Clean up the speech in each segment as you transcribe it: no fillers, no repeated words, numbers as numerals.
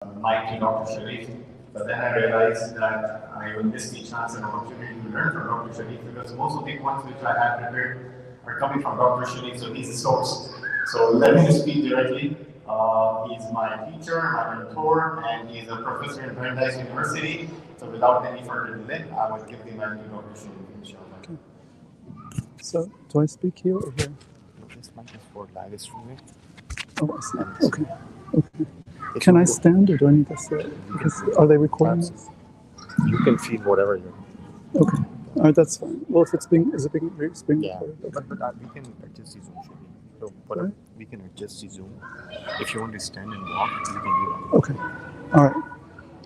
mic to Dr. Sharif, but then I realized that I will miss the chance and opportunity to learn from Dr. Sharif because most of the points which I have prepared are coming from Dr. Sharif, so he's a source. So let me just speak directly. He's my teacher, my mentor, and he's a professor in Brandeis University. So without any further delay, I will give the mic to Dr. Sharif, inshallah. Okay. So do I speak here or here? This mic is for live streaming. Oh, I see. Okay. Okay. Can I stand or do I need to sit? Because are they recording this? You can feed whatever you want. Okay. All right, that's fine. Well, if it's being, is it being recorded? Yeah, Okay. but we can adjust the Zoom. So whatever, we can adjust the Zoom. If you want to stand and walk, you can do that. Okay. All right.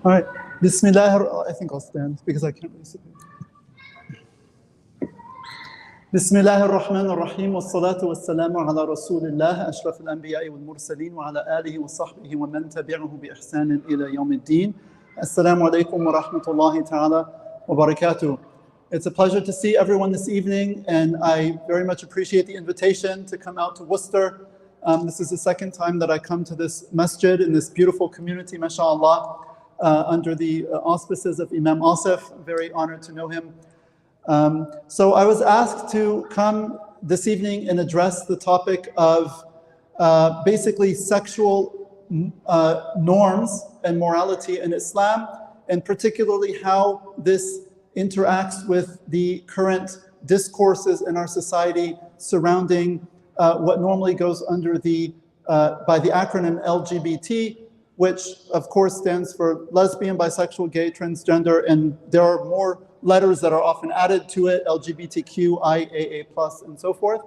All right. Bismillah. I think I'll stand because I can't really sit. بسم الله الرحمن الرحيم والصلاة والسلام على رسول الله أشرف الأنبياء والمرسلين وعلى آله وصحبه ومن تبعه بإحسان إلى يوم الدين. السلام عليكم ورحمة الله تعالى وبركاته. It's a pleasure to see everyone this evening, and I very much appreciate the invitation to come out to Worcester. This is the second time that I come to this masjid in this beautiful community, mashallah, under the auspices of Imam Asif. I'm very honored to know him. So I was asked to come this evening and address the topic of basically sexual norms and morality in Islam, and particularly how this interacts with the current discourses in our society surrounding what normally goes under the by the acronym LGBT, which of course stands for lesbian, bisexual, gay, transgender, and there are more letters that are often added to it, LGBTQ, IAA+, and so forth.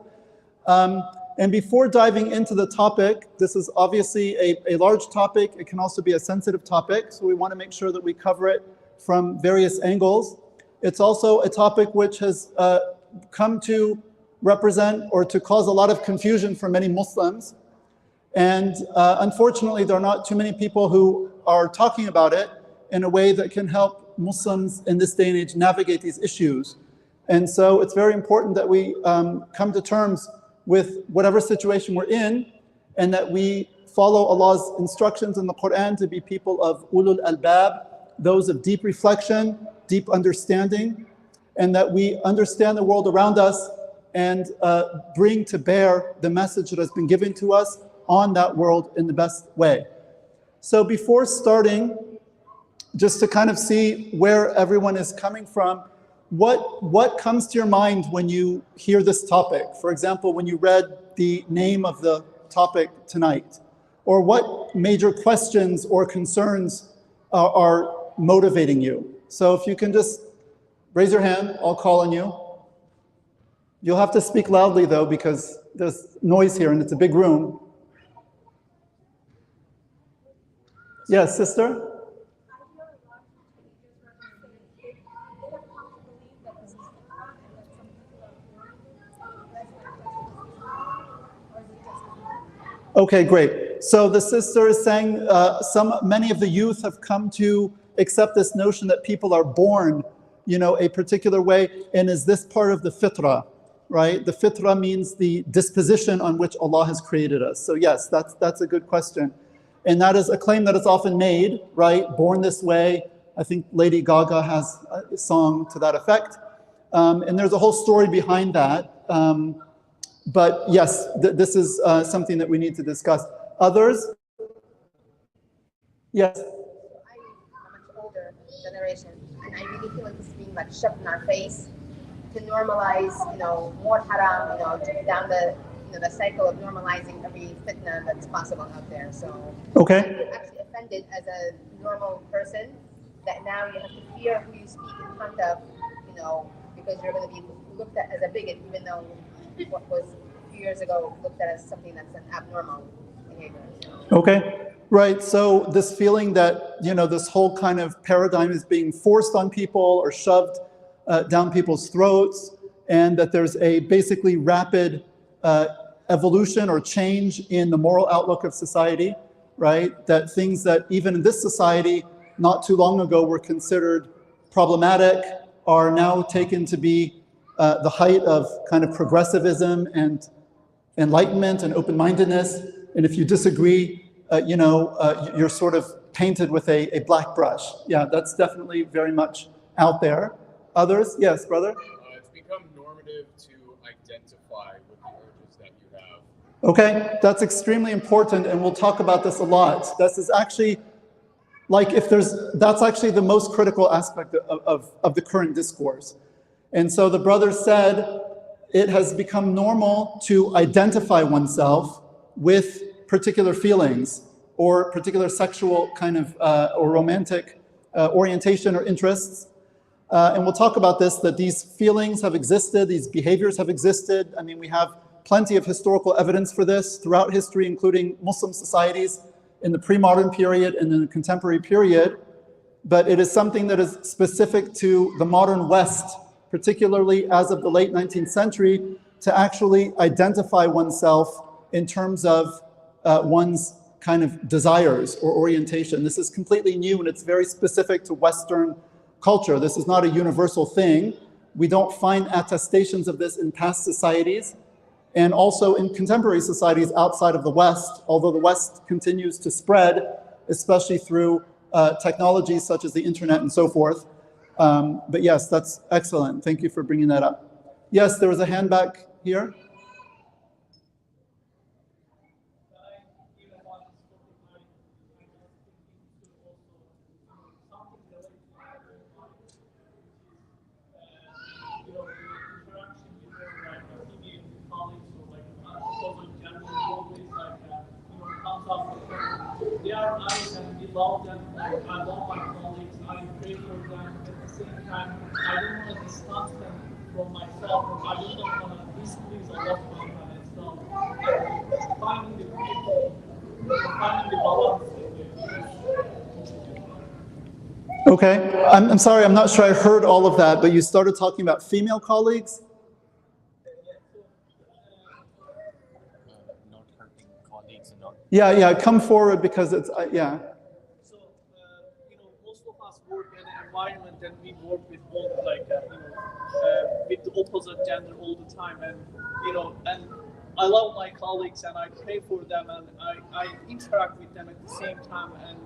And before diving into the topic, this is obviously a large topic. It can also be a sensitive topic, so we want to make sure that we cover it from various angles. It's also a topic which has come to represent or to cause a lot of confusion for many Muslims. And unfortunately, there are not too many people who are talking about it in a way that can help Muslims in this day and age navigate these issues. And so it's very important that we come to terms with whatever situation we're in, and that we follow Allah's instructions in the Quran to be people of ulul albab, those of deep reflection, deep understanding, and that we understand the world around us and bring to bear the message that has been given to us on that world in the best way. So before starting, just to kind of see where everyone is coming from, what comes to your mind when you hear this topic? For example, when you read the name of the topic tonight, or what major questions or concerns are motivating you? So if you can just raise your hand, I'll call on you. You'll have to speak loudly though, because there's noise here and it's a big room. Yes, sister? Okay, great. So the sister is saying many of the youth have come to accept this notion that people are born, a particular way, and is this part of the fitrah, right? The fitrah means the disposition on which Allah has created us. So yes, that's a good question. And that is a claim that is often made, right? Born this way. I think Lady Gaga has a song to that effect. And there's a whole story behind that. But yes, this is something that we need to discuss. Others? Yes? I'm a much older generation, and I really feel like this is being like shoved in our face to normalize, more haram, to down the cycle of normalizing every fitna that's possible out there. So okay. I'm actually offended as a normal person that now you have to fear who you speak in front of, because you're going to be looked at as a bigot, even though what was a few years ago looked at as something that's an abnormal behavior. Okay, right. So this feeling that, this whole kind of paradigm is being forced on people or shoved down people's throats, and that there's a basically rapid evolution or change in the moral outlook of society, right? That things that even in this society not too long ago were considered problematic are now taken to be the height of kind of progressivism and enlightenment and open-mindedness. And if you disagree, you're sort of painted with a black brush. Yeah, that's definitely very much out there. Others? Yes, brother? It's become normative to identify with the urges that you have. Okay, that's extremely important, and we'll talk about this a lot. This is actually, like, that's actually the most critical aspect of the current discourse. And so the brother said, it has become normal to identify oneself with particular feelings or particular sexual kind of or romantic orientation or interests. And we'll talk about this, that these feelings have existed, these behaviors have existed. I mean, we have plenty of historical evidence for this throughout history, including Muslim societies in the pre-modern period and in the contemporary period. But it is something that is specific to the modern West, particularly as of the late 19th century, to actually identify oneself in terms of one's kind of desires or orientation. This is completely new, and it's very specific to Western culture. This is not a universal thing. We don't find attestations of this in past societies, and also in contemporary societies outside of the West, although the West continues to spread, especially through technologies such as the internet and so forth. But yes, that's excellent. Thank you for bringing that up. Yes, there was a hand back here. They are nice and we love them. I love my colleagues. I pray for them. At the same time, I don't want to distance them from myself. I don't want to displease Allah subhanahu wa ta'ala. And finding the people, finding the balance in the Okay, I'm sorry, I'm not sure I heard all of that, but you started talking about female colleagues? Not hurting colleagues and not. Yeah, come forward because it's, yeah. So, most of us work in an environment and we work with both, with the opposite gender all the time. And, and I love my colleagues and I pray for them and I interact with them at the same time. And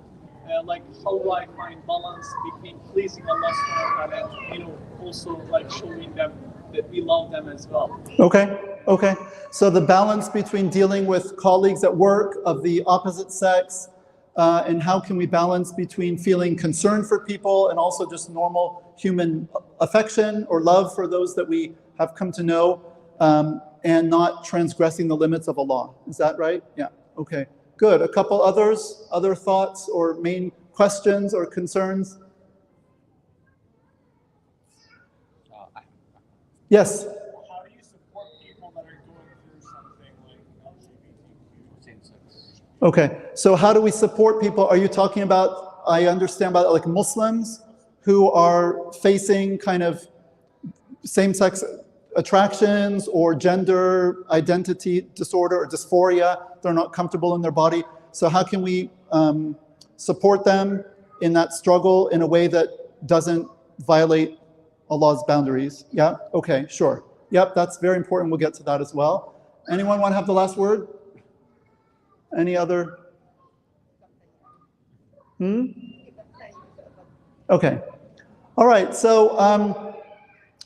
how do I find balance between pleasing Allah subhanahu wa ta'ala and, also showing them that we love them as well. Okay. So the balance between dealing with colleagues at work of the opposite sex, and how can we balance between feeling concern for people and also just normal human affection or love for those that we have come to know, and not transgressing the limits of Allah. Is that right? Yeah, okay. Good. A couple other thoughts or main questions or concerns? Yes? How do you support people that are going through something like LGBTQ same-sex? Okay, so how do we support people? Are you talking about, I understand about like Muslims who are facing kind of same-sex attractions or gender identity disorder or dysphoria? They're not comfortable in their body. So how can we support them in that struggle in a way that doesn't violate Allah's boundaries? Yeah, okay, sure. Yep, that's very important. We'll get to that as well. Anyone want to have the last word? Any other? Okay. All right, so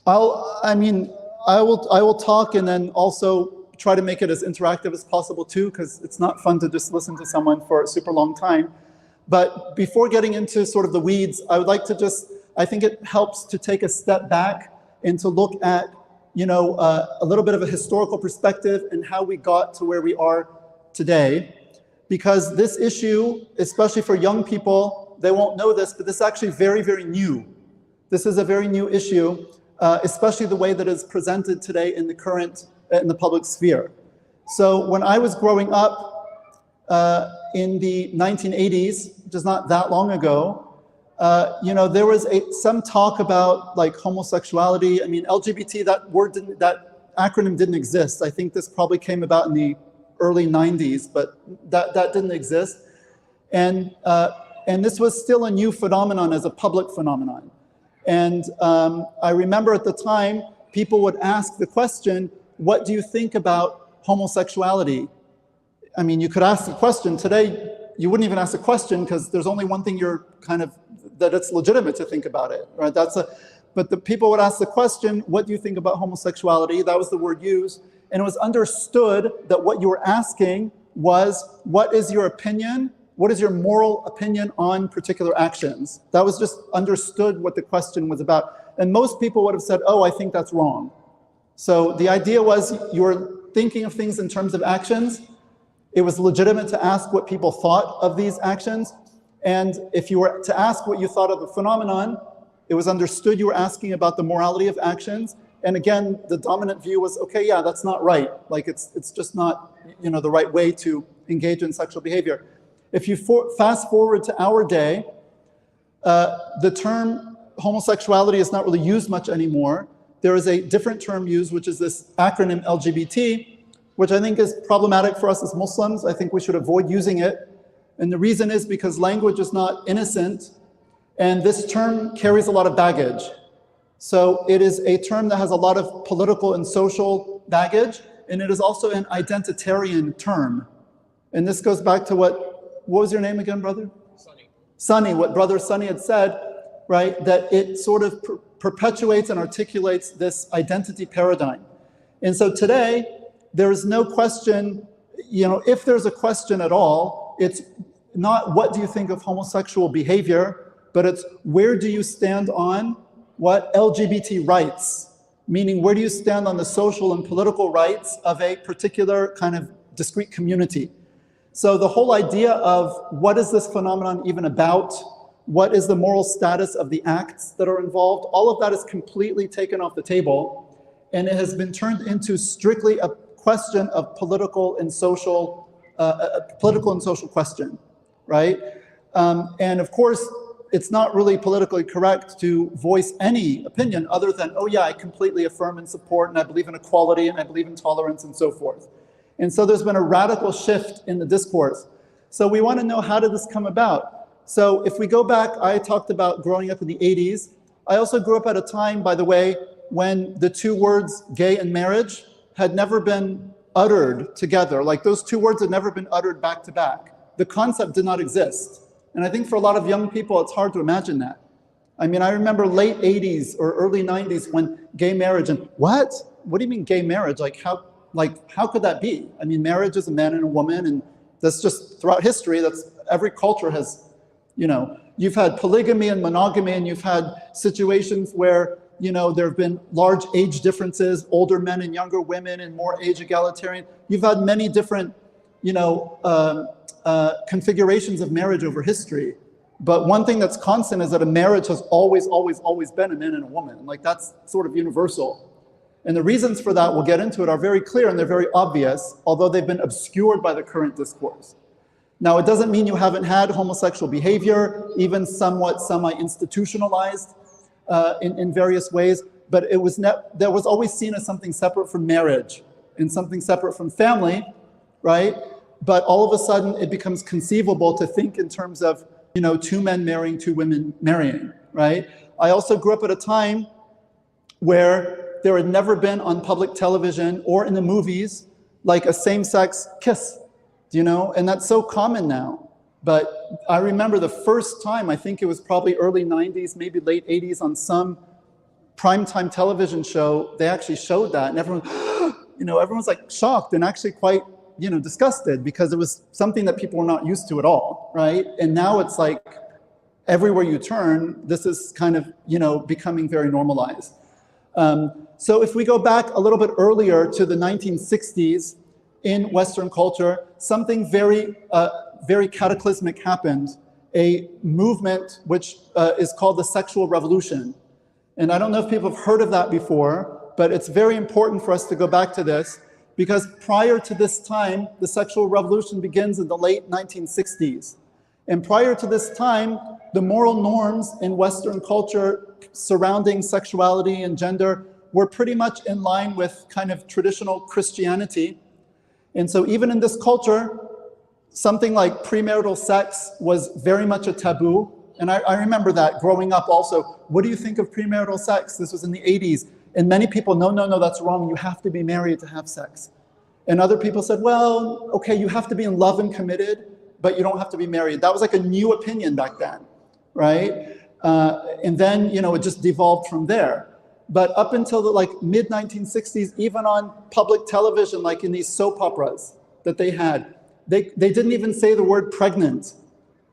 I will talk and then also try to make it as interactive as possible too, because it's not fun to just listen to someone for a super long time. But before getting into sort of the weeds, I would like to I think it helps to take a step back and to look at, a little bit of a historical perspective and how we got to where we are today. Because this issue, especially for young people, they won't know this, but this is actually very, very new. This is a very new issue, especially the way that it's presented today in the public sphere. So when I was growing up in the 1980s, which is not that long ago, there was some talk about like homosexuality. I mean, LGBT, that acronym didn't exist. I think this probably came about in the early 90s, but that didn't exist. And this was still a new phenomenon as a public phenomenon. And I remember at the time, people would ask the question, what do you think about homosexuality? I mean, you could ask the question. Today, you wouldn't even ask a question because there's only one thing that it's legitimate to think about it, right? But the people would ask the question, what do you think about homosexuality? That was the word used. And it was understood that what you were asking was, what is your opinion? What is your moral opinion on particular actions? That was just understood what the question was about. And most people would have said, oh, I think that's wrong. So the idea was you were thinking of things in terms of actions. It was legitimate to ask what people thought of these actions. And if you were to ask what you thought of the phenomenon, it was understood you were asking about the morality of actions. And again, the dominant view was, okay, yeah, that's not right. Like it's just not, the right way to engage in sexual behavior. If you fast forward to our day, the term homosexuality is not really used much anymore. There is a different term used, which is this acronym LGBT, which I think is problematic for us as Muslims. I think we should avoid using it. And the reason is because language is not innocent, and this term carries a lot of baggage. So it is a term that has a lot of political and social baggage, and it is also an identitarian term. And this goes back to what was your name again, brother? Sunny, what brother Sunny had said, right? That it sort of perpetuates and articulates this identity paradigm. And so today, there is no question, if there's a question at all, it's not what do you think of homosexual behavior, but it's where do you stand on what LGBT rights, meaning where do you stand on the social and political rights of a particular kind of discrete community. So the whole idea of what is this phenomenon even about, what is the moral status of the acts that are involved, all of that is completely taken off the table, and it has been turned into strictly a question of political and social question, right? And of course, it's not really politically correct to voice any opinion other than, oh yeah, I completely affirm and support, and I believe in equality, and I believe in tolerance, and so forth. And so there's been a radical shift in the discourse. So we want to know, how did this come about? So if we go back, I talked about growing up in the 80s. I also grew up at a time, by the way, when the two words gay and marriage had never been uttered together. Like those two words had never been uttered back to back. The concept did not exist. And I think for a lot of young people, it's hard to imagine that. I mean, I remember late 80s or early 90s when gay marriage, and what? What do you mean gay marriage? How could that be? I mean, marriage is a man and a woman, and that's just throughout history, every culture has, you've had polygamy and monogamy, and you've had situations where, there have been large age differences, older men and younger women, and more age egalitarian. You've had many different, configurations of marriage over history. But one thing that's constant is that a marriage has always, always, always been a man and a woman. Like that's sort of universal. And the reasons for that, we'll get into it, are very clear and they're very obvious, although they've been obscured by the current discourse. Now, it doesn't mean you haven't had homosexual behavior, even somewhat semi-institutionalized in various ways, but that was always seen as something separate from marriage and something separate from family, right? But all of a sudden, it becomes conceivable to think in terms of, two men marrying, two women marrying, right? I also grew up at a time where there had never been on public television or in the movies like a same-sex kiss, and that's so common now. But I remember the first time, I think it was probably early 90s, maybe late 80s, on some primetime television show, they actually showed that, and everyone's like shocked and actually quite, disgusted, because it was something that people were not used to at all, right? And now it's like everywhere you turn, this is kind of, becoming very normalized. So if we go back a little bit earlier to the 1960s in Western culture, something very, very cataclysmic happened, a movement which is called the sexual revolution. And I don't know if people have heard of that before, but it's very important for us to go back to this, because prior to this time, the sexual revolution begins in the late 1960s. And prior to this time, the moral norms in Western culture surrounding sexuality and gender were pretty much in line with kind of traditional Christianity. And so even in this culture, something like premarital sex was very much a taboo. And I remember that growing up also. What do you think of premarital sex? This was in the 80s. And many people, no, that's wrong. You have to be married to have sex. And other people said, well, okay, you have to be in love and committed, but you don't have to be married. That was like a new opinion back then, right? And then, it just devolved from there. But up until the mid 1960s, even on public television, like in these soap operas that they had, they didn't even say the word pregnant.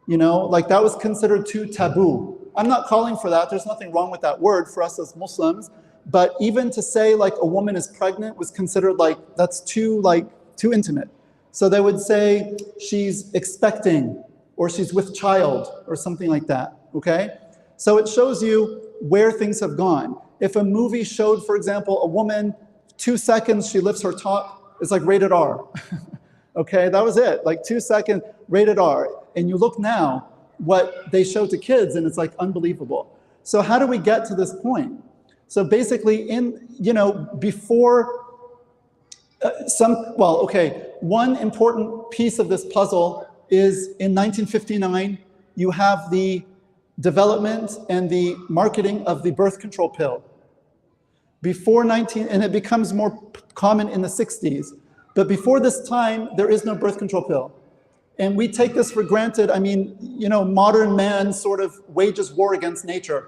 That was considered too taboo. I'm not calling for that. There's nothing wrong with that word for us as Muslims. But even to say a woman is pregnant was considered that's too intimate. So they would say she's expecting or she's with child or something like that. Okay? So it shows you where things have gone. If a movie showed, for example, a woman, 2 seconds, she lifts her top, it's rated R. Okay, that was it. 2 seconds, rated R. And you look now what they show to kids, and it's unbelievable. So how do we get to this point? So basically, before one important piece of this puzzle is in 1959, you have the development and the marketing of the birth control pill. And it becomes more common in the 60s. But before this time, there is no birth control pill. And we take this for granted. I mean, modern man sort of wages war against nature.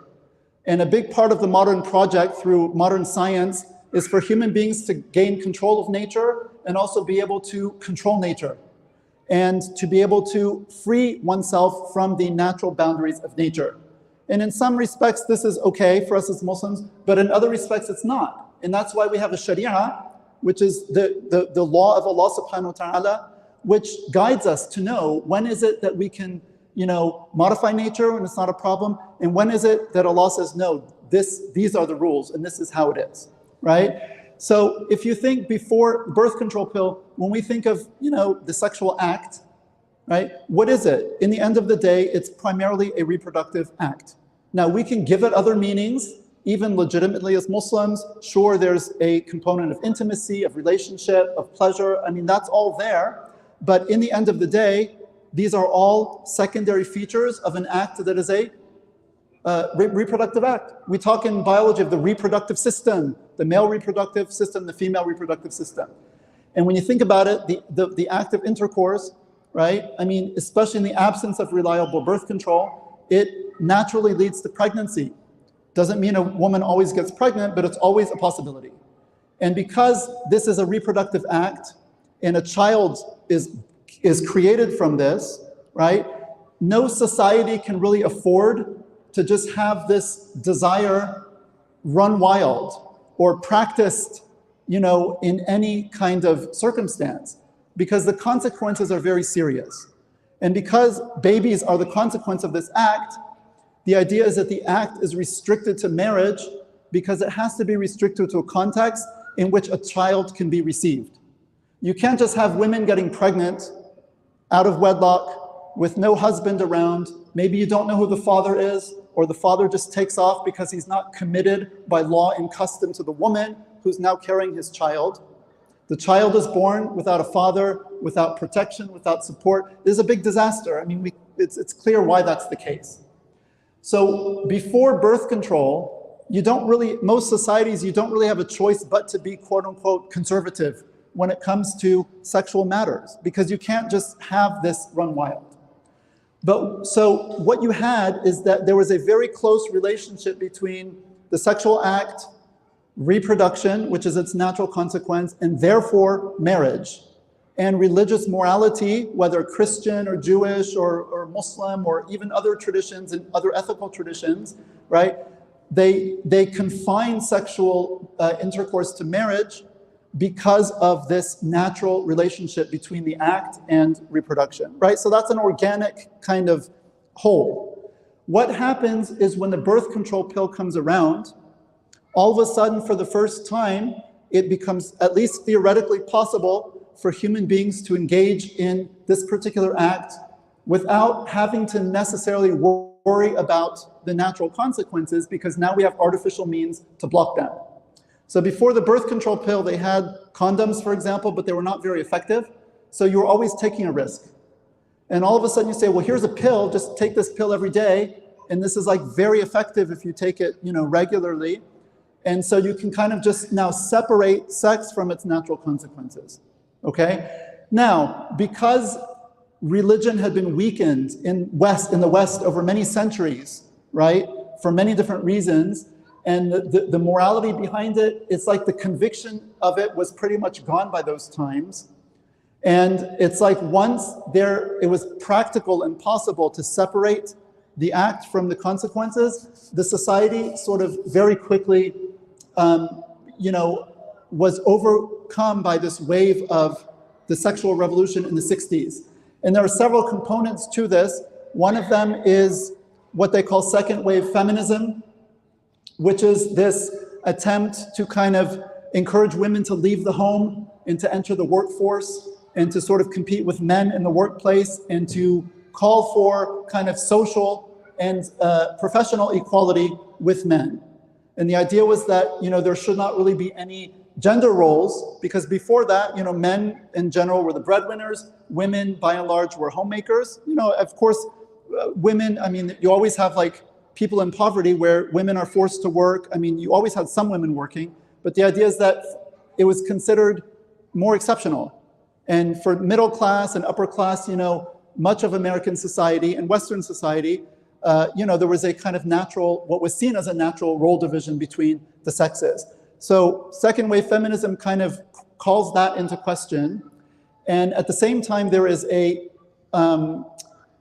And a big part of the modern project through modern science is for human beings to gain control of nature and also be able to control nature and to be able to free oneself from the natural boundaries of nature. And in some respects, this is okay for us as Muslims, but in other respects, it's not. And that's why we have a Sharia, which is the law of Allah subhanahu wa ta'ala, which guides us to know when is it that we can, modify nature when it's not a problem, and when is it that Allah says, no, these are the rules, and this is how it is, right? So if you think before birth control pill, when we think of, the sexual act, right? What is it? In the end of the day, it's primarily a reproductive act. Now, we can give it other meanings, even legitimately as Muslims. Sure, there's a component of intimacy, of relationship, of pleasure. I mean, that's all there. But in the end of the day, these are all secondary features of an act that is a reproductive act. We talk in biology of the reproductive system, the male reproductive system, the female reproductive system. And when you think about it, the act of intercourse, right? I mean, especially in the absence of reliable birth control, it naturally leads to pregnancy. Doesn't mean a woman always gets pregnant, but it's always a possibility. And because this is a reproductive act and a child is created from this, right? No society can really afford to just have this desire run wild or practiced, in any kind of circumstance, because the consequences are very serious. And because babies are the consequence of this act, the idea is that the act is restricted to marriage because it has to be restricted to a context in which a child can be received. You can't just have women getting pregnant out of wedlock with no husband around. Maybe you don't know who the father is, or the father just takes off because he's not committed by law and custom to the woman who's now carrying his child. The child is born without a father, without protection, without support. It is a big disaster. I mean, it's clear why that's the case. So before birth control, most societies, you don't really have a choice but to be quote unquote conservative when it comes to sexual matters, because you can't just have this run wild. But so what you had is that there was a very close relationship between the sexual act, reproduction, which is its natural consequence, and therefore marriage, and religious morality, whether Christian or Jewish or Muslim or even other traditions and other ethical traditions, right? They confine sexual intercourse to marriage because of this natural relationship between the act and reproduction, right? So that's an organic kind of whole. What happens is when the birth control pill comes around, all of a sudden, for the first time, it becomes at least theoretically possible for human beings to engage in this particular act without having to necessarily worry about the natural consequences, because now we have artificial means to block them. So before the birth control pill, they had condoms, for example, but they were not very effective. So you were always taking a risk. And all of a sudden you say, well, here's a pill, just take this pill every day. And this is very effective if you take it, regularly. And so you can kind of just now separate sex from its natural consequences, okay? Now, because religion had been weakened in the West over many centuries, right? For many different reasons. And the morality behind it, it's like the conviction of it was pretty much gone by those times. And it's like once it was practical and possible to separate the act from the consequences, the society sort of very quickly, was overcome by this wave of the sexual revolution in the 60s. And there are several components to this. One of them is what they call second wave feminism, which is this attempt to kind of encourage women to leave the home and to enter the workforce and to sort of compete with men in the workplace and to call for kind of social and professional equality with men. And the idea was that, there should not really be any gender roles, because before that, men in general were the breadwinners, women by and large were homemakers. Of course, women, you always have like people in poverty where women are forced to work. You always had some women working, but the idea is that it was considered more exceptional. And for middle class and upper class, much of American society and Western society, there was a kind of what was seen as a natural role division between the sexes. So second wave feminism kind of calls that into question. And at the same time, there is a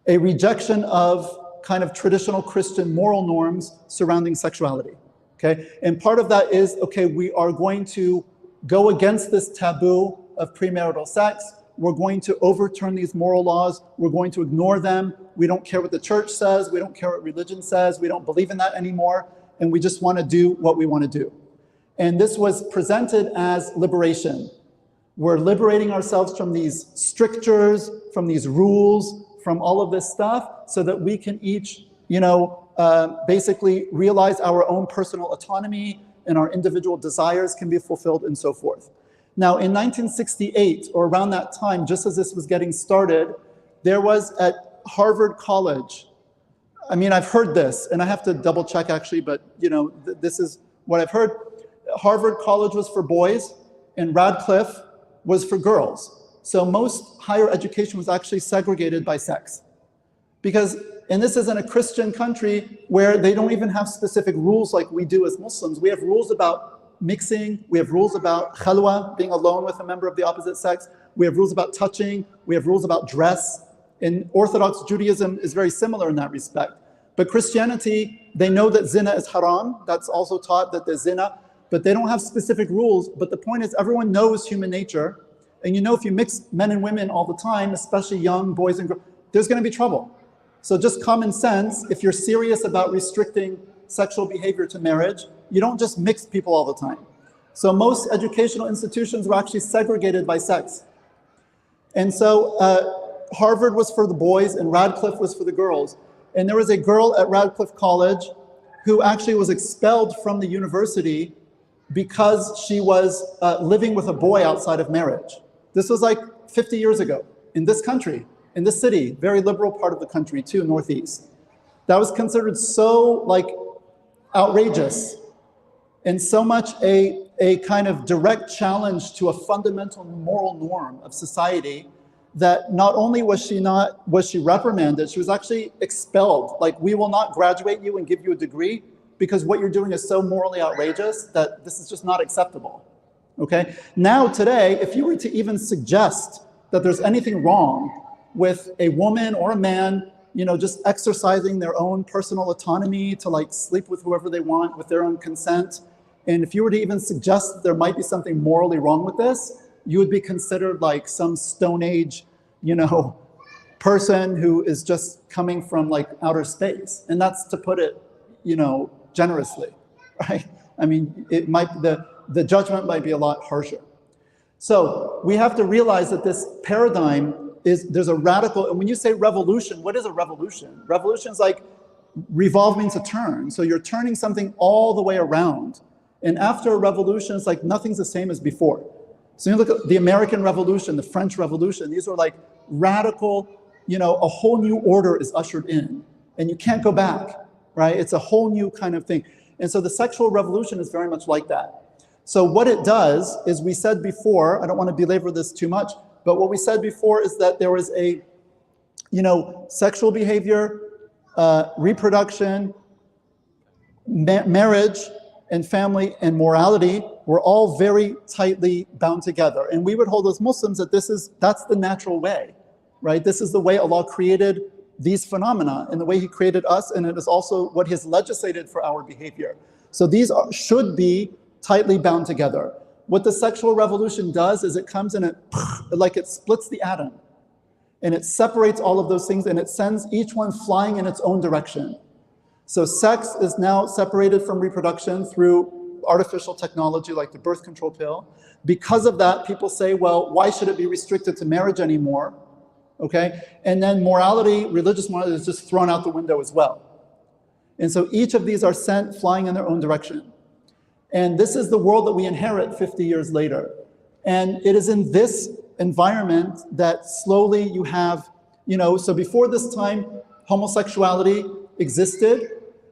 rejection of kind of traditional Christian moral norms surrounding sexuality, okay? And part of that is, okay, we are going to go against this taboo of premarital sex. We're going to overturn these moral laws. We're going to ignore them. We don't care what the church says. We don't care what religion says. We don't believe in that anymore. And we just want to do what we want to do. And this was presented as liberation. We're liberating ourselves from these strictures, from these rules, from all of this stuff, so that we can each, basically realize our own personal autonomy and our individual desires can be fulfilled and so forth. Now, in 1968, or around that time, just as this was getting started, there was at Harvard College, I've heard this, and I have to double check actually, but this is what I've heard. Harvard College was for boys, and Radcliffe was for girls. So most higher education was actually segregated by sex. And this is in a Christian country where they don't even have specific rules like we do as Muslims. We have rules about mixing, we have rules about khalwa, being alone with a member of the opposite sex, we have rules about touching, we have rules about dress. And Orthodox Judaism is very similar in that respect. But Christianity, they know that zina is haram, that's also taught that there's zina, but they don't have specific rules. But the point is, everyone knows human nature. And if you mix men and women all the time, especially young boys and girls, there's going to be trouble. So just common sense, if you're serious about restricting sexual behavior to marriage, you don't just mix people all the time. So most educational institutions were actually segregated by sex. And so Harvard was for the boys and Radcliffe was for the girls. And there was a girl at Radcliffe College who actually was expelled from the university because she was living with a boy outside of marriage. This was like 50 years ago in this country, in this city, very liberal part of the country too, Northeast. That was considered so outrageous and so much a kind of direct challenge to a fundamental moral norm of society that not only was she reprimanded, she was actually expelled. Like, we will not graduate you and give you a degree because what you're doing is so morally outrageous that this is just not acceptable. Okay? Now, today, if you were to even suggest that there's anything wrong with a woman or a man, just exercising their own personal autonomy to sleep with whoever they want with their own consent, and if you were to even suggest that there might be something morally wrong with this, you would be considered like some Stone Age, person who is just coming from outer space. And that's to put it, generously, right? It might, the judgment might be a lot harsher. So we have to realize that this paradigm there's a radical, and when you say revolution, what is a revolution? Revolution is like revolve means to turn. So you're turning something all the way around. And after a revolution, it's like nothing's the same as before. So you look at the American Revolution, the French Revolution, these are like radical, a whole new order is ushered in and you can't go back, right? It's a whole new kind of thing. And so the sexual revolution is very much like that. So what it does is, we said before, I don't want to belabor this too much, but what we said before is that there was a sexual behavior, reproduction, marriage, and family and morality were all very tightly bound together. And we would hold as Muslims that that's the natural way, right? This is the way Allah created these phenomena and the way He created us, and it is also what He has legislated for our behavior. So these should be tightly bound together. What the sexual revolution does is it comes and it splits the atom, and it separates all of those things, and it sends each one flying in its own direction. So sex is now separated from reproduction through artificial technology like the birth control pill. Because of that, people say, well, why should it be restricted to marriage anymore? Okay, and then morality, religious morality, is just thrown out the window as well. And so each of these are sent flying in their own direction. And this is the world that we inherit 50 years later. And it is in this environment that slowly you have, so before this time, homosexuality existed,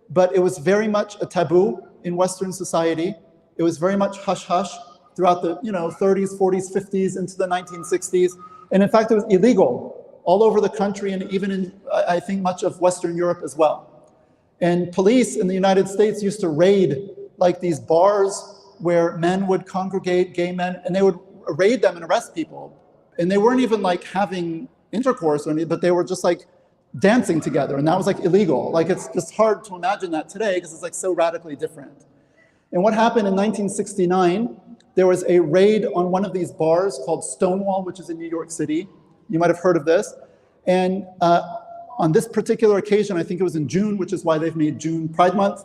but it was very much a taboo in Western society. It was very much hush-hush throughout the 30s, 40s, 50s, into the 1960s. And in fact, it was illegal all over the country, and even in, I think, much of Western Europe as well. And police in the United States used to raid like these bars where men would congregate, gay men, and they would raid them and arrest people. And they weren't even like having intercourse or anything, but they were just like dancing together, and that was like illegal. Like, it's just hard to imagine that today because it's like so radically different. And what happened in 1969, there was a raid on one of these bars called Stonewall, which is in New York City. You might have heard of this. And on this particular occasion, I think it was in June, which is why they've made June Pride Month,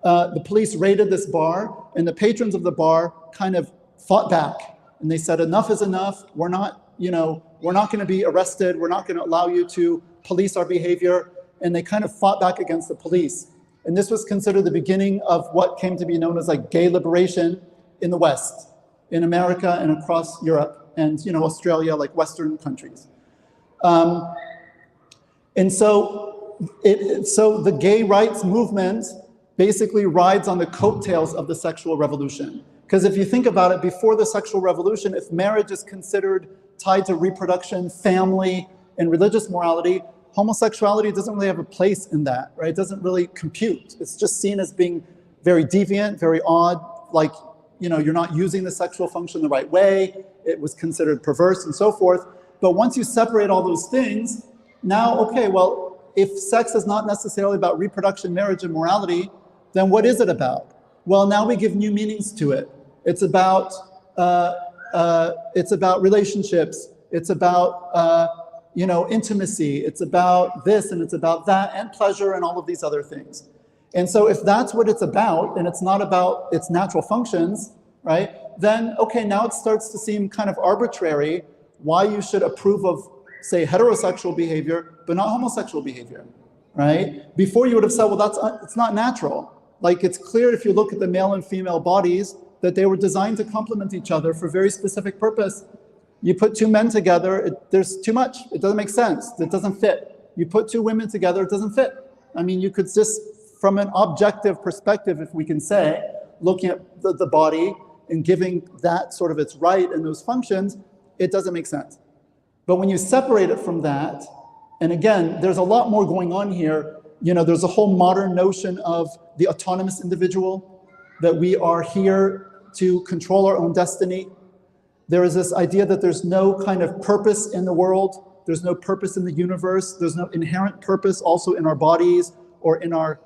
the police raided this bar, and the patrons of the bar kind of fought back. And they said, enough is enough. We're not going to be arrested. We're not going to allow you to police our behavior. And they kind of fought back against the police. And this was considered the beginning of what came to be known as like gay liberation in the West, in America and across Europe and Australia, like Western countries. And so the gay rights movement basically rides on the coattails of the sexual revolution. Because if you think about it, before the sexual revolution, if marriage is considered tied to reproduction, family, and religious morality, homosexuality doesn't really have a place in that, right? It doesn't really compute. It's just seen as being very deviant, very odd, like, you're not using the sexual function the right way. It was considered perverse and so forth. But once you separate all those things, now, okay, well, if sex is not necessarily about reproduction, marriage, and morality, then what is it about? Well, now we give new meanings to it. It's about relationships. It's about intimacy. It's about this and it's about that, and pleasure and all of these other things. And so if that's what it's about, and it's not about its natural functions, right, then, okay, now it starts to seem kind of arbitrary why you should approve of, say, heterosexual behavior, but not homosexual behavior, right? Before you would have said, well, it's not natural. Like, it's clear if you look at the male and female bodies that they were designed to complement each other for a very specific purpose. You put two men together, there's too much. It doesn't make sense. It doesn't fit. You put two women together, it doesn't fit. I mean, you could just, from an objective perspective, if we can say, looking at the body and giving that sort of its right and those functions, it doesn't make sense. But when you separate it from that, and again, there's a lot more going on here. There's a whole modern notion of the autonomous individual, that we are here to control our own destiny. There is this idea that there's no kind of purpose in the world. There's no purpose in the universe. There's no inherent purpose also in our bodies or in our,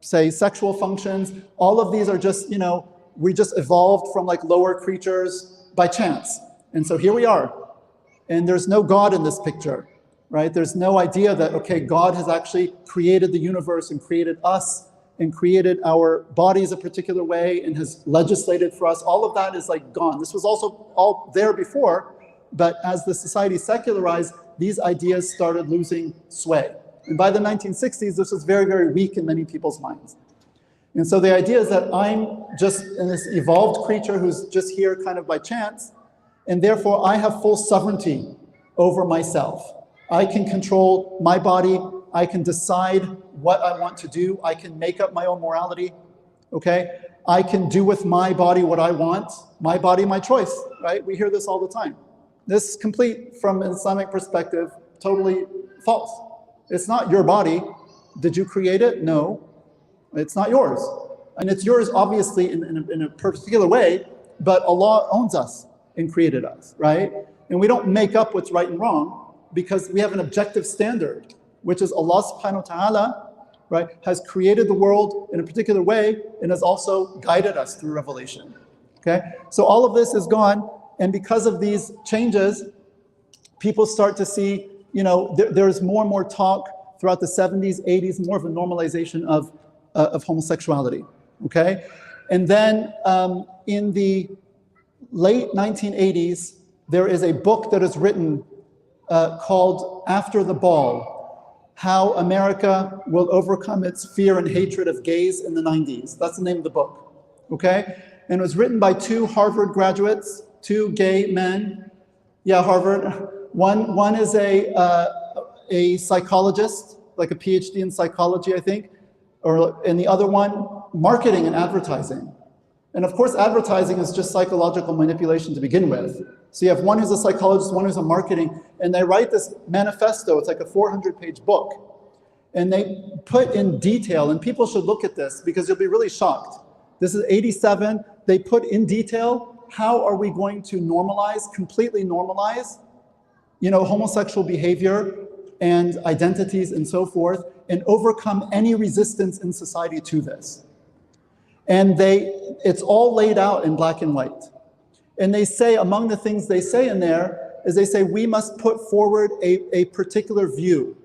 say, sexual functions. All of these are just, we just evolved from like lower creatures by chance. And so here we are. And there's no God in this picture, right? There's no idea that, okay, God has actually created the universe and created us and created our bodies a particular way and has legislated for us. All of that is like gone. This was also all there before, but as the society secularized, these ideas started losing sway. And by the 1960s, this was very, very weak in many people's minds. And so the idea is that I'm just this evolved creature who's just here kind of by chance, and therefore I have full sovereignty over myself. I can control my body. I can decide what I want to do. I can make up my own morality, okay? I can do with my body what I want. My body, my choice, right? We hear this all the time. This is complete from an Islamic perspective, totally false. It's not your body. Did you create it? No, it's not yours. And it's yours, obviously, in a particular way, but Allah owns us and created us, right? And we don't make up what's right and wrong because we have an objective standard, which is Allah subhanahu wa ta'ala, right, has created the world in a particular way and has also guided us through revelation, okay? So all of this is gone, and because of these changes, people start to see, there's more and more talk throughout the 70s, 80s, more of a normalization of homosexuality, okay? And then in the late 1980s, there is a book that is written called After the Ball, How America Will Overcome Its Fear and Hatred of Gays in the 90s. That's the name of the book, okay? And it was written by 2 Harvard graduates, 2 gay men. Yeah, Harvard. One is a psychologist, like a PhD in psychology, I think, and the other one, marketing and advertising. And of course, advertising is just psychological manipulation to begin with. So you have one who's a psychologist, one who's a marketing, and they write this manifesto. It's like a 400-page book. And they put in detail, and people should look at this because you'll be really shocked. This is 87. They put in detail, how are we going to completely normalize, homosexual behavior and identities and so forth, and overcome any resistance in society to this. And it's all laid out in black and white. And they say, among the things they say in there, is they say, we must put forward a particular view.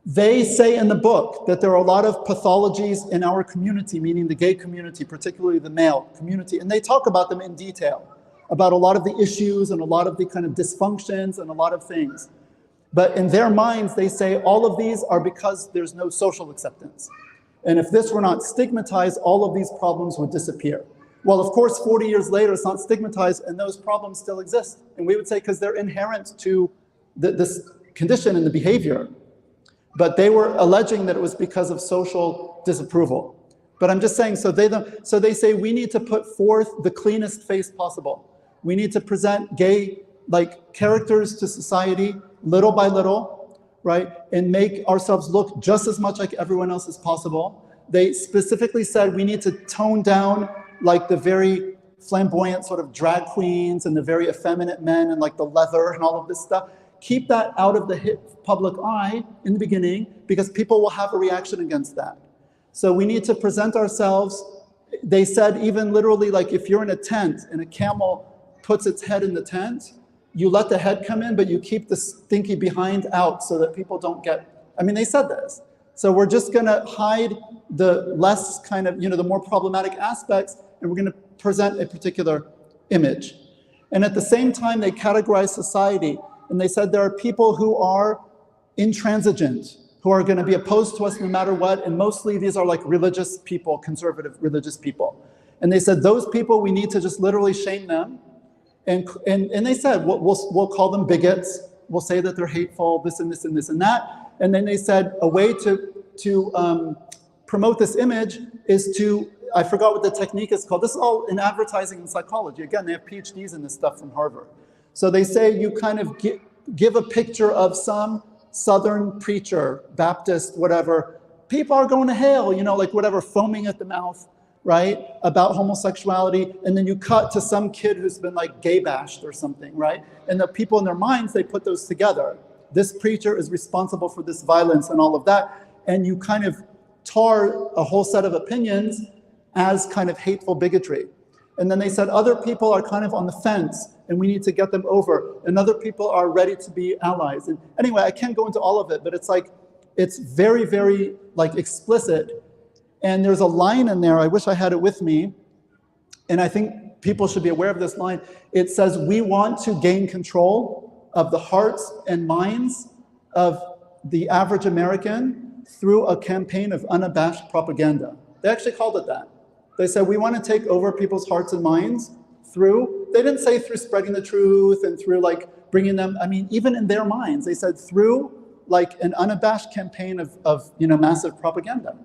They say in the book that there are a lot of pathologies in our community, meaning the gay community, particularly the male community, and they talk about them in detail, about a lot of the issues and a lot of the kind of dysfunctions and a lot of things. But in their minds, they say all of these are because there's no social acceptance. And if this were not stigmatized, all of these problems would disappear. Well, of course, 40 years later, it's not stigmatized, and those problems still exist. And we would say because they're inherent to this condition and the behavior. But they were alleging that it was because of social disapproval. But I'm just saying, so they say we need to put forth the cleanest face possible. We need to present gay characters to society little by little, right? And make ourselves look just as much like everyone else as possible. They specifically said we need to tone down the very flamboyant sort of drag queens and the very effeminate men and the leather and all of this stuff. Keep that out of the public eye in the beginning because people will have a reaction against that. So we need to present ourselves. They said even literally if you're in a tent and a camel puts its head in the tent, you let the head come in, but you keep the stinky behind out so that people don't they said this. So we're just gonna hide the less the more problematic aspects, and we're gonna present a particular image. And at the same time, they categorize society, and they said there are people who are intransigent, who are gonna be opposed to us no matter what, and mostly these are religious people, conservative religious people. And they said those people, we need to just literally shame them. And they said, we'll call them bigots. We'll say that they're hateful, this and this and this and that. And then they said a way to promote this image is to, I forgot what the technique is called. This is all in advertising and psychology. Again, they have PhDs in this stuff from Harvard. So they say you kind of give a picture of some Southern preacher, Baptist, whatever. People are going to hell, whatever, foaming at the mouth, right, about homosexuality, and then you cut to some kid who's been gay bashed or something, right? And the people in their minds, they put those together. This preacher is responsible for this violence and all of that, and you kind of tar a whole set of opinions as kind of hateful bigotry. And then they said other people are kind of on the fence, and we need to get them over, and other people are ready to be allies. And anyway, I can't go into all of it, but it's very, very explicit. And there's a line in there, I wish I had it with me, and I think people should be aware of this line. It says, we want to gain control of the hearts and minds of the average American through a campaign of unabashed propaganda. They actually called it that. They said, we want to take over people's hearts and minds they didn't say through spreading the truth and through bringing them, even in their minds, they said through an unabashed campaign of massive propaganda.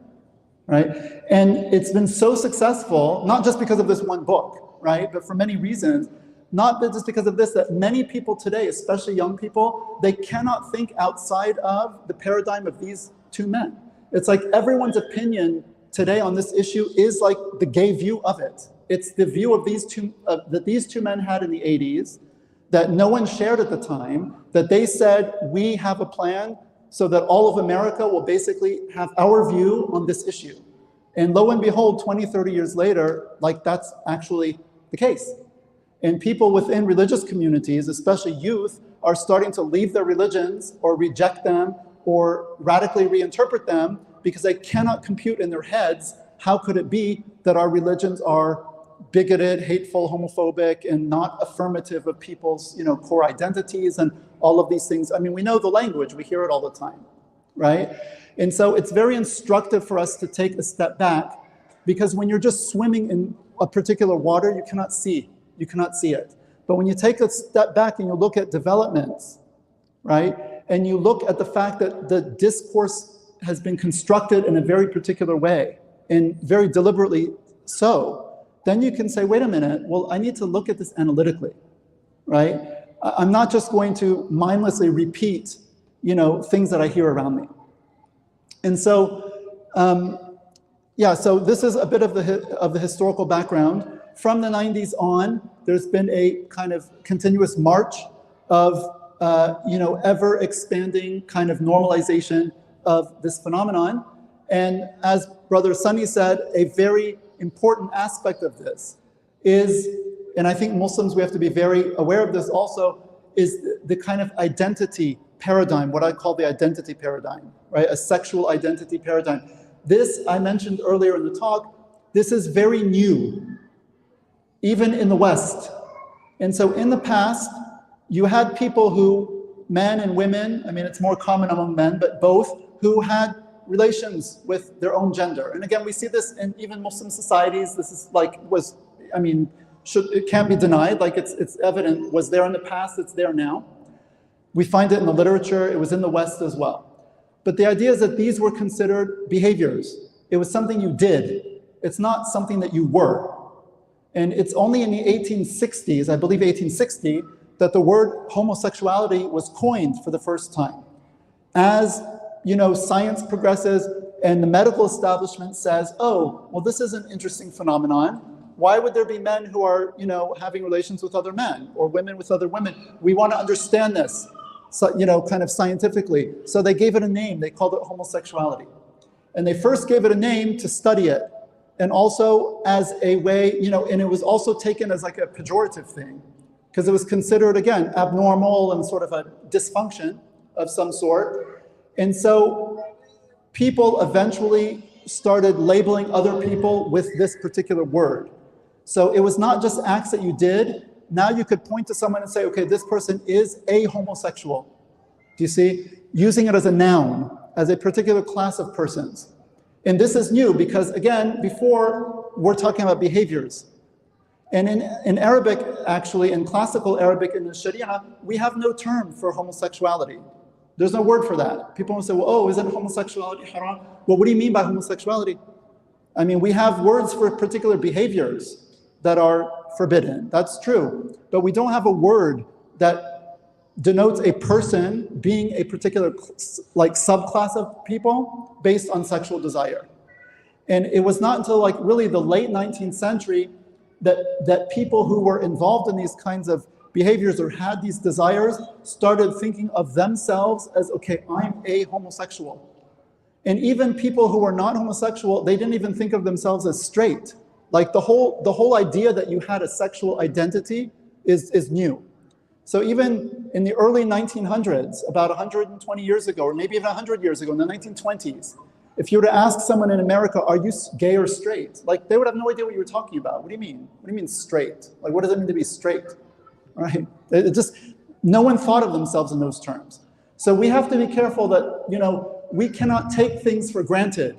Right? And it's been so successful, not just because of this one book, right? But for many reasons, not just because of this, that many people today, especially young people, they cannot think outside of the paradigm of these two men. It's like everyone's opinion today on this issue is like the gay view of it. It's the view of these two that these two men had in the 80s, that no one shared at the time, that they said, we have a plan so that all of America will basically have our view on this issue. And lo and behold, 20, 30 years later, like that's actually the case. And people within religious communities, especially youth, are starting to leave their religions or reject them or radically reinterpret them because they cannot compute in their heads how could it be that our religions are bigoted, hateful, homophobic, and not affirmative of people's, core identities and all of these things. I mean, we know the language, we hear it all the time, right? And so it's very instructive for us to take a step back, because when you're just swimming in a particular water, you cannot see it. But when you take a step back and you look at developments, right? And you look at the fact that the discourse has been constructed in a very particular way and very deliberately so, then you can say, wait a minute, well, I need to look at this analytically, right? I'm not just going to mindlessly repeat, things that I hear around me. And so, so this is a bit of the historical background. From the 90s on, there's been a kind of continuous march of, ever expanding kind of normalization of this phenomenon. And as Brother Sunny said, a very important aspect of this is, and I think Muslims, we have to be very aware of this also, is the kind of identity paradigm, what I call the identity paradigm, right? A sexual identity paradigm. This, I mentioned earlier in the talk, this is very new, even in the West. And so in the past, you had people who, men and women, I mean, it's more common among men, but both, who had relations with their own gender. And again, we see this in even Muslim societies. This is like, it can't be denied, like it's evident, was there in the past, it's there now. We find it in the literature, it was in the West as well. But the idea is that these were considered behaviors. It was something you did. It's not something that you were. And it's only in the 1860s, I believe 1860, that the word homosexuality was coined for the first time. As science progresses and the medical establishment says, oh, well, this is an interesting phenomenon. Why would there be men who are, having relations with other men or women with other women? We want to understand this, so, kind of scientifically. So they gave it a name. They called it homosexuality. And they first gave it a name to study it. And also as a way, and it was also taken as like a pejorative thing, because it was considered, again, abnormal and sort of a dysfunction of some sort. And so people eventually started labeling other people with this particular word. So it was not just acts that you did. Now you could point to someone and say, okay, this person is a homosexual. Do you see? Using it as a noun, as a particular class of persons. And this is new because, again, before we're talking about behaviors. And in Arabic, actually, in classical Arabic, in the Sharia, we have no term for homosexuality. There's no word for that. People will say, well, oh, isn't homosexuality haram? Well, what do you mean by homosexuality? I mean, we have words for particular behaviors that are forbidden. That's true. But we don't have a word that denotes a person being a particular subclass of people based on sexual desire. And it was not until really the late 19th century that people who were involved in these kinds of behaviors or had these desires started thinking of themselves as, okay, I'm a homosexual. And even people who were not homosexual, they didn't even think of themselves as straight. Like the whole idea that you had a sexual identity is new. So even in the early 1900s, about 120 years ago, or maybe even 100 years ago, in the 1920s, if you were to ask someone in America, are you gay or straight? They would have no idea what you were talking about. What do you mean? What do you mean straight? What does it mean to be straight? Right? No one thought of themselves in those terms. So we have to be careful that, we cannot take things for granted.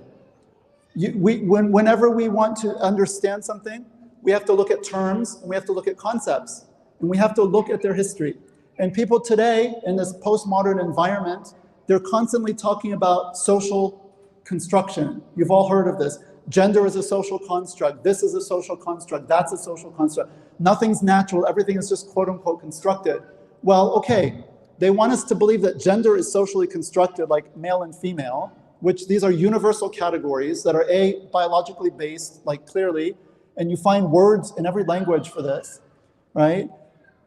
Whenever we want to understand something, we have to look at terms, and we have to look at concepts, and we have to look at their history. And people today, in this postmodern environment, they're constantly talking about social construction. You've all heard of this. Gender is a social construct. This is a social construct. That's a social construct. Nothing's natural. Everything is just quote unquote constructed. Well, okay. They want us to believe that gender is socially constructed, like male and female, which these are universal categories that are biologically based, like clearly, and you find words in every language for this, right?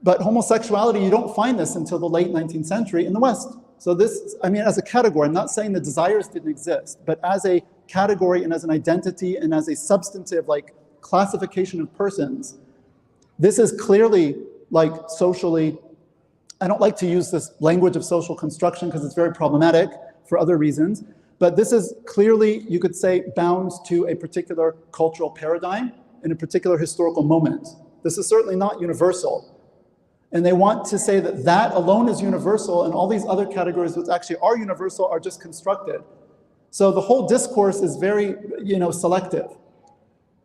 But homosexuality, you don't find this until the late 19th century in the West. So this, I mean, as a category, I'm not saying the desires didn't exist, but as a category and as an identity and as a substantive like classification of persons, this is clearly like socially, I don't like to use this language of social construction because it's very problematic for other reasons, but this is clearly, you could say, bound to a particular cultural paradigm in a particular historical moment. This is certainly not universal. And they want to say that that alone is universal and all these other categories which actually are universal are just constructed. So the whole discourse is very, selective.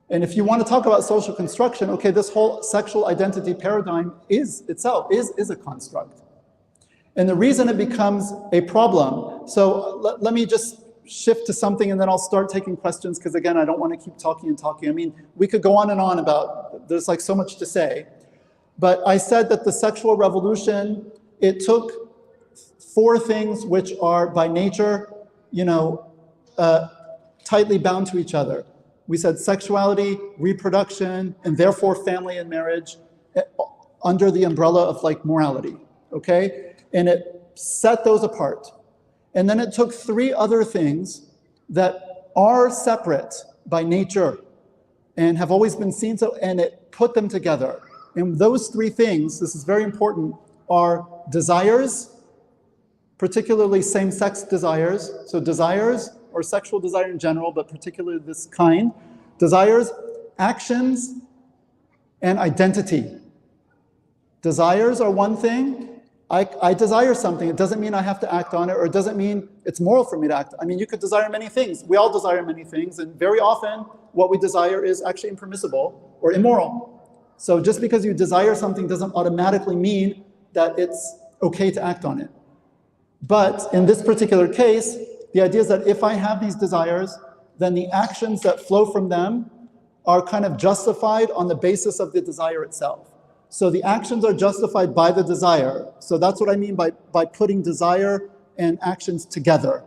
And if you want to talk about social construction, okay, this whole sexual identity paradigm is itself a construct. And the reason it becomes a problem, so let me just shift to something and then I'll start taking questions because again, I don't want to keep talking. I mean, we could go on and on about, there's like so much to say. But I said that the sexual revolution, it took 4 things which are by nature, tightly bound to each other. We said sexuality, reproduction, and therefore family and marriage under the umbrella of like morality, okay? And it set those apart. And then it took 3 other things that are separate by nature and have always been seen so, and it put them together. And those 3 things, this is very important, are desires, particularly same-sex desires. So desires, or sexual desire in general, but particularly this kind. Desires, actions, and identity. Desires are one thing. I desire something. It doesn't mean I have to act on it, or it doesn't mean it's moral for me to act. I mean, you could desire many things. We all desire many things, and very often what we desire is actually impermissible or immoral. So just because you desire something doesn't automatically mean that it's okay to act on it. But in this particular case, the idea is that if I have these desires, then the actions that flow from them are kind of justified on the basis of the desire itself. So the actions are justified by the desire. So that's what I mean by putting desire and actions together.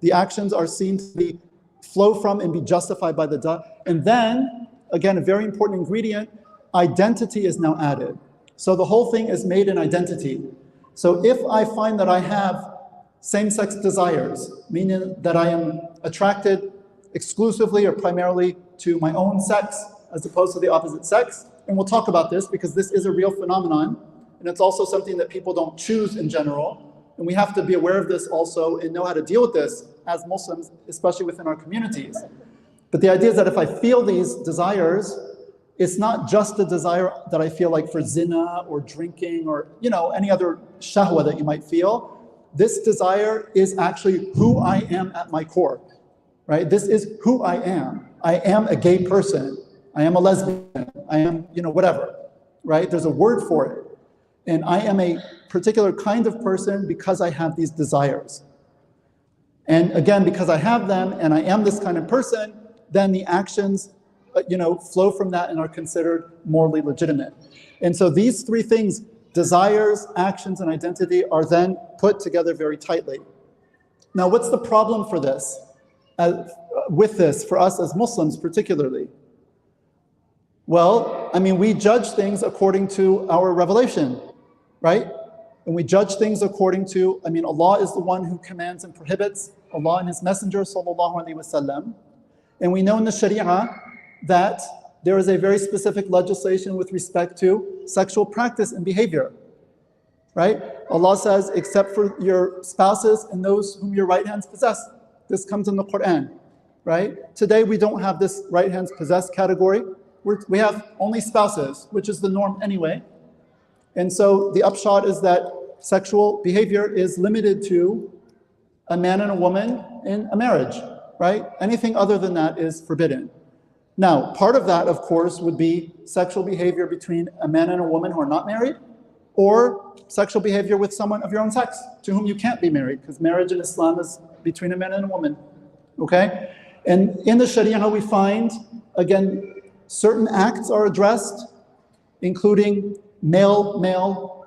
The actions are seen to flow from and be justified by the desire. And then, again, a very important ingredient, identity is now added. So the whole thing is made in identity. So if I find that I have same-sex desires, meaning that I am attracted exclusively or primarily to my own sex as opposed to the opposite sex, and we'll talk about this because this is a real phenomenon, and it's also something that people don't choose in general, and we have to be aware of this also and know how to deal with this as Muslims, especially within our communities. But the idea is that if I feel these desires, it's not just a desire that I feel like for zina or drinking or any other shahwa that you might feel. This desire is actually who I am at my core, right? This is who I am. I am a gay person. I am a lesbian. I am, whatever, right? There's a word for it. And I am a particular kind of person because I have these desires. And again, because I have them and I am this kind of person, then the actions flow from that and are considered morally legitimate. And so these 3 things, desires, actions, and identity, are then put together very tightly. Now, what's the problem for this, with this, for us as Muslims particularly? Well, I mean, we judge things according to our revelation, right? And we judge things according to, Allah is the one who commands and prohibits, Allah and His Messenger, sallallahu alaihi wasallam. And we know in the Sharia that there is a very specific legislation with respect to sexual practice and behavior, right? Allah says, except for your spouses and those whom your right hands possess. This comes in the Quran, right? Today we don't have this right hands possessed category. We have only spouses, which is the norm anyway. And so the upshot is that sexual behavior is limited to a man and a woman in a marriage, right? Anything other than that is forbidden. Now, part of that, of course, would be sexual behavior between a man and a woman who are not married, or sexual behavior with someone of your own sex to whom you can't be married, because marriage in Islam is between a man and a woman. okay? And in the Sharia we find, again, certain acts are addressed, including male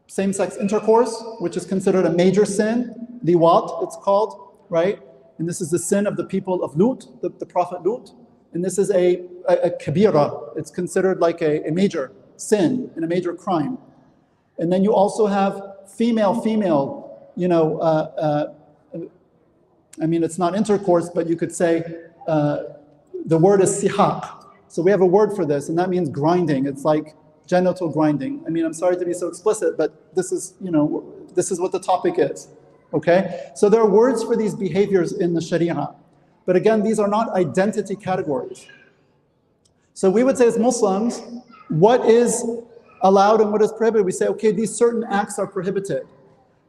same-sex intercourse, which is considered a major sin, liwat it's called, right? And this is the sin of the people of Lut, the Prophet Lut. And this is a kabira. It's considered like a major sin and a major crime. And then you also have female, I mean, it's not intercourse, but you could say the word is sihaq. So we have a word for this, and that means grinding. It's like genital grinding. I mean, I'm sorry to be so explicit, but this is what the topic is, okay? So there are words for these behaviors in the Sharia. But again, these are not identity categories. So we would say as Muslims, what is allowed and what is prohibited? We say, okay, these certain acts are prohibited.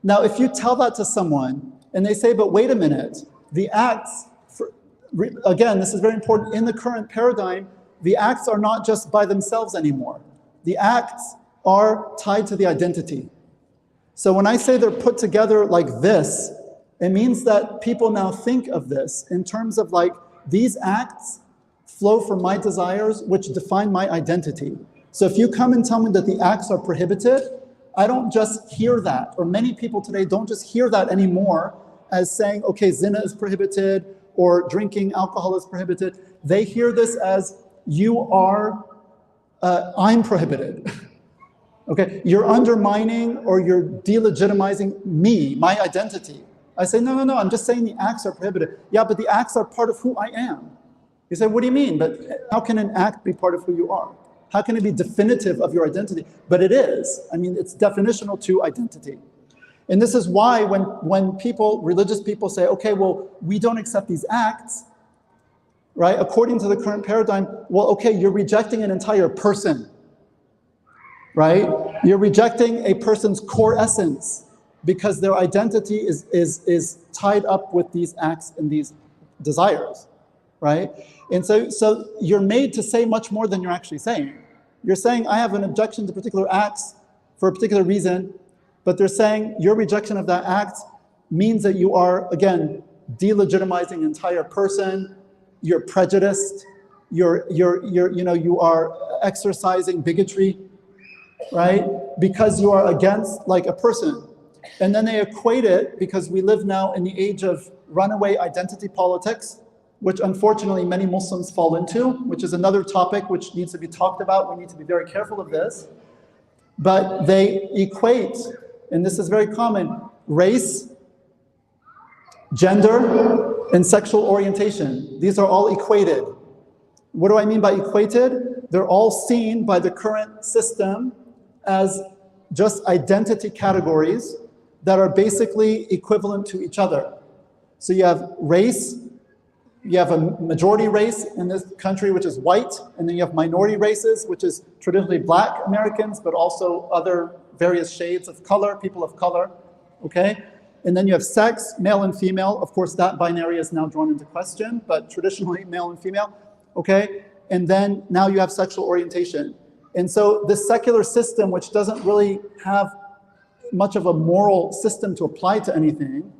Now, if you tell that to someone and they say, but wait a minute, the acts, again, this is very important, in the current paradigm, the acts are not just by themselves anymore. The acts are tied to the identity. So when I say they're put together like this, it means that people now think of this in terms of like, these acts flow from my desires, which define my identity. So if you come and tell me that the acts are prohibited, I don't just hear that, or many people today don't just hear that anymore as saying, okay, zina is prohibited, or drinking alcohol is prohibited. They hear this as, I'm prohibited. Okay, you're undermining or you're delegitimizing me, my identity. I say, no, I'm just saying the acts are prohibited. Yeah, but the acts are part of who I am. You say, what do you mean? But how can an act be part of who you are? How can it be definitive of your identity? But it is. I mean, it's definitional to identity. And this is why when religious people say, okay, well, we don't accept these acts, right? According to the current paradigm, well, okay, you're rejecting an entire person, right? You're rejecting a person's core essence because their identity is tied up with these acts and these desires, right? And so you're made to say much more than you're actually saying. You're saying, I have an objection to particular acts for a particular reason, but they're saying your rejection of that act means that you are, again, delegitimizing an entire person, you're prejudiced, you are exercising bigotry, right? Because you are against like a person. And then they equate it, because we live now in the age of runaway identity politics, which unfortunately many Muslims fall into, which is another topic which needs to be talked about. We need to be very careful of this. But they equate, and this is very common, race, gender, and sexual orientation. These are all equated. What do I mean by equated? They're all seen by the current system as just identity categories that are basically equivalent to each other. So you have race, you have a majority race in this country, which is white, and then you have minority races, which is traditionally black Americans, but also other various shades of color, people of color, okay? And then you have sex, male and female. Of course, that binary is now drawn into question, but traditionally male and female, okay? And then now you have sexual orientation. And so this secular system, which doesn't really have much of a moral system to apply to anything,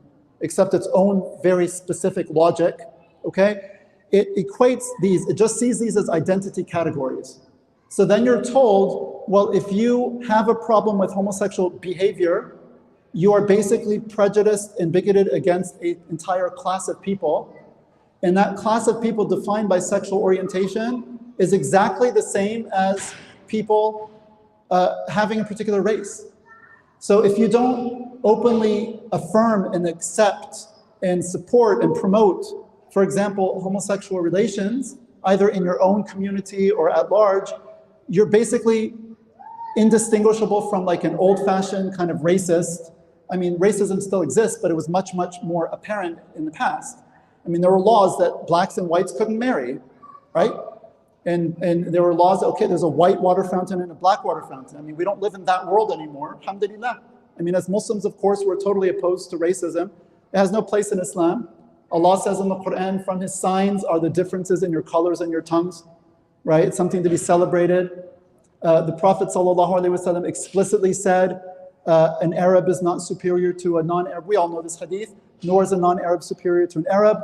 except its own very specific logic, okay? It equates these, it just sees these as identity categories. So then you're told, well, if you have a problem with homosexual behavior, you are basically prejudiced and bigoted against an entire class of people. And that class of people defined by sexual orientation is exactly the same as people having a particular race. So if you don't openly affirm and accept and support and promote, for example, homosexual relations, either in your own community or at large, you're basically indistinguishable from like an old-fashioned kind of racist. I mean, racism still exists, but it was much, much more apparent in the past. I mean, there were laws that blacks and whites couldn't marry, right? And there were laws that, okay, there's a white water fountain and a black water fountain. I mean, we don't live in that world anymore, alhamdulillah. I mean, as Muslims, of course, we're totally opposed to racism. It has no place in Islam. Allah says in the Quran, from His signs are the differences in your colors and your tongues, right? It's something to be celebrated. The Prophet ﷺ explicitly said, an Arab is not superior to a non-Arab. We all know this hadith. Nor is a non-Arab superior to an Arab.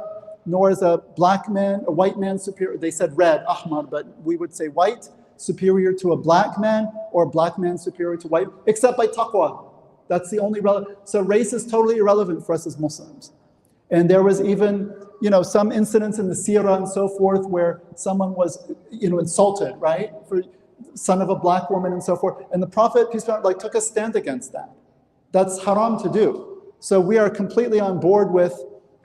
nor is a black man, a white man superior. They said red, ahmar, but we would say white, superior to a black man, or a black man superior to white, except by taqwa. That's the only relevant. So race is totally irrelevant for us as Muslims. And there was even, some incidents in the seerah and so forth where someone was, insulted, right? For son of a black woman and so forth. And the Prophet, peace be upon him, took a stand against that. That's haram to do. So we are completely on board with,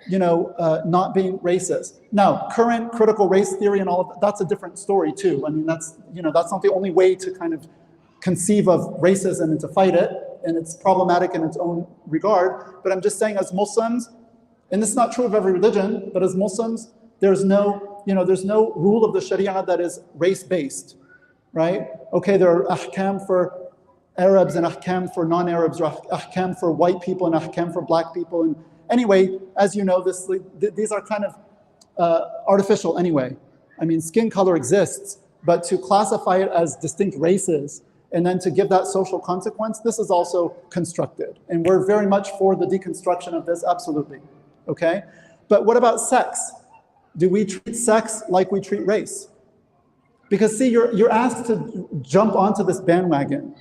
not being racist. Now, current critical race theory and all of that, that's a different story too. I mean, that's not the only way to kind of conceive of racism and to fight it. And it's problematic in its own regard. But I'm just saying, as Muslims, and this is not true of every religion, but as Muslims, there's no rule of the Sharia that is race-based, right? Okay, there are ahkam for Arabs and ahkam for non-Arabs, or ahkam for white people and ahkam for black people. And anyway, as you know, these are kind of artificial anyway. I mean, skin color exists, but to classify it as distinct races and then to give that social consequence, this is also constructed. And we're very much for the deconstruction of this, absolutely, okay? But what about sex? Do we treat sex like we treat race? Because see, you're asked to jump onto this bandwagon.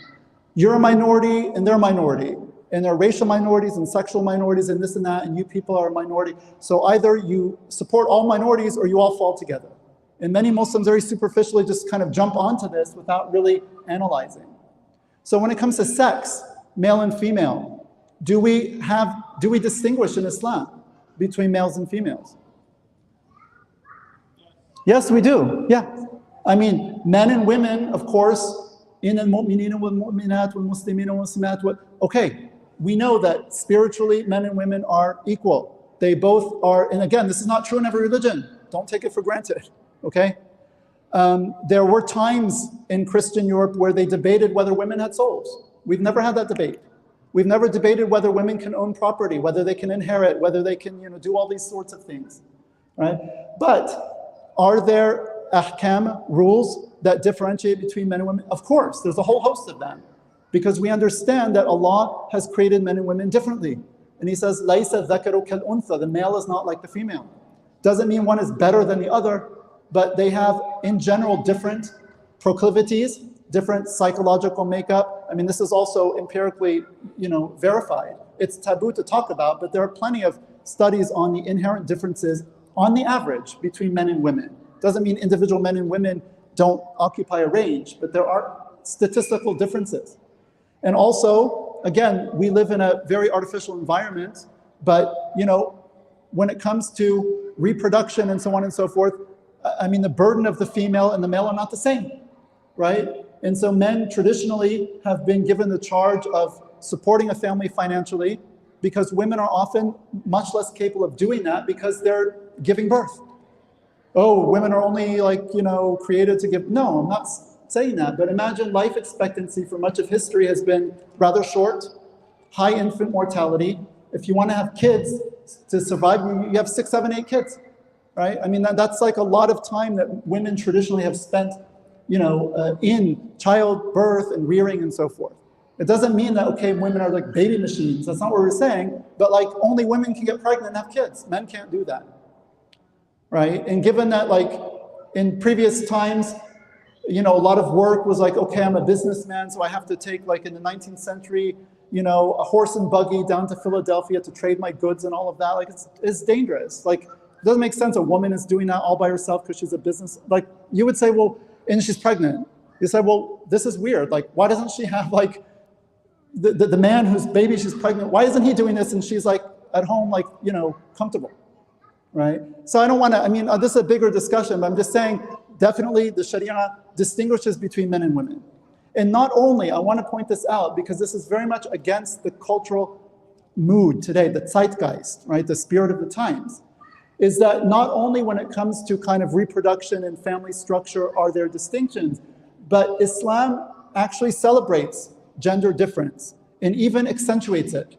You're a minority and they're a minority. And there are racial minorities and sexual minorities and this and that, and you people are a minority. So either you support all minorities or you all fall together. And many Muslims very superficially just kind of jump onto this without really analyzing. So when it comes to sex, male and female, do we distinguish in Islam between males and females? Yes, we do. Yeah. I mean, men and women, of course, okay, we know that spiritually men and women are equal. They both are, and again, this is not true in every religion. Don't take it for granted, okay? There were times in Christian Europe where they debated whether women had souls. We've never had that debate. We've never debated whether women can own property, whether they can inherit, whether they can, do all these sorts of things, right? But are there ahkam rules that differentiate between men and women? Of course, there's a whole host of them, because we understand that Allah has created men and women differently. And He says, "Laysa dhakaru kal untha," the male is not like the female. Doesn't mean one is better than the other, but they have, in general, different proclivities, different psychological makeup. I mean, this is also empirically, verified. It's taboo to talk about, but there are plenty of studies on the inherent differences, on the average, between men and women. Doesn't mean individual men and women don't occupy a range, but there are statistical differences. And also, again, we live in a very artificial environment, but, when it comes to reproduction and so on and so forth, I mean, the burden of the female and the male are not the same, right? And so men traditionally have been given the charge of supporting a family financially, because women are often much less capable of doing that because they're giving birth. Oh, women are only created to give. No, I'm not saying that, but imagine life expectancy for much of history has been rather short, high infant mortality. If you want to have kids to survive, you have 6, 7, 8 kids, right? I mean, that's like a lot of time that women traditionally have spent, in childbirth and rearing and so forth. It doesn't mean that, okay, women are like baby machines. That's not what we're saying, but only women can get pregnant and have kids. Men can't do that, right? And given that in previous times, a lot of work was okay, I'm a businessman, so I have to take in the 19th century, a horse and buggy down to Philadelphia to trade my goods and all of that. It's dangerous. It doesn't make sense a woman is doing that all by herself because she's a business. You would say, well, and she's pregnant. You say, well, this is weird. Why doesn't she have the man whose baby she's pregnant, why isn't he doing this and she's at home comfortable, right? So I don't want to, this is a bigger discussion, but I'm just saying, definitely the Sharia distinguishes between men and women. And not only, I want to point this out because this is very much against the cultural mood today, the zeitgeist, right? The spirit of the times, is that not only when it comes to kind of reproduction and family structure are there distinctions, but Islam actually celebrates gender difference and even accentuates it,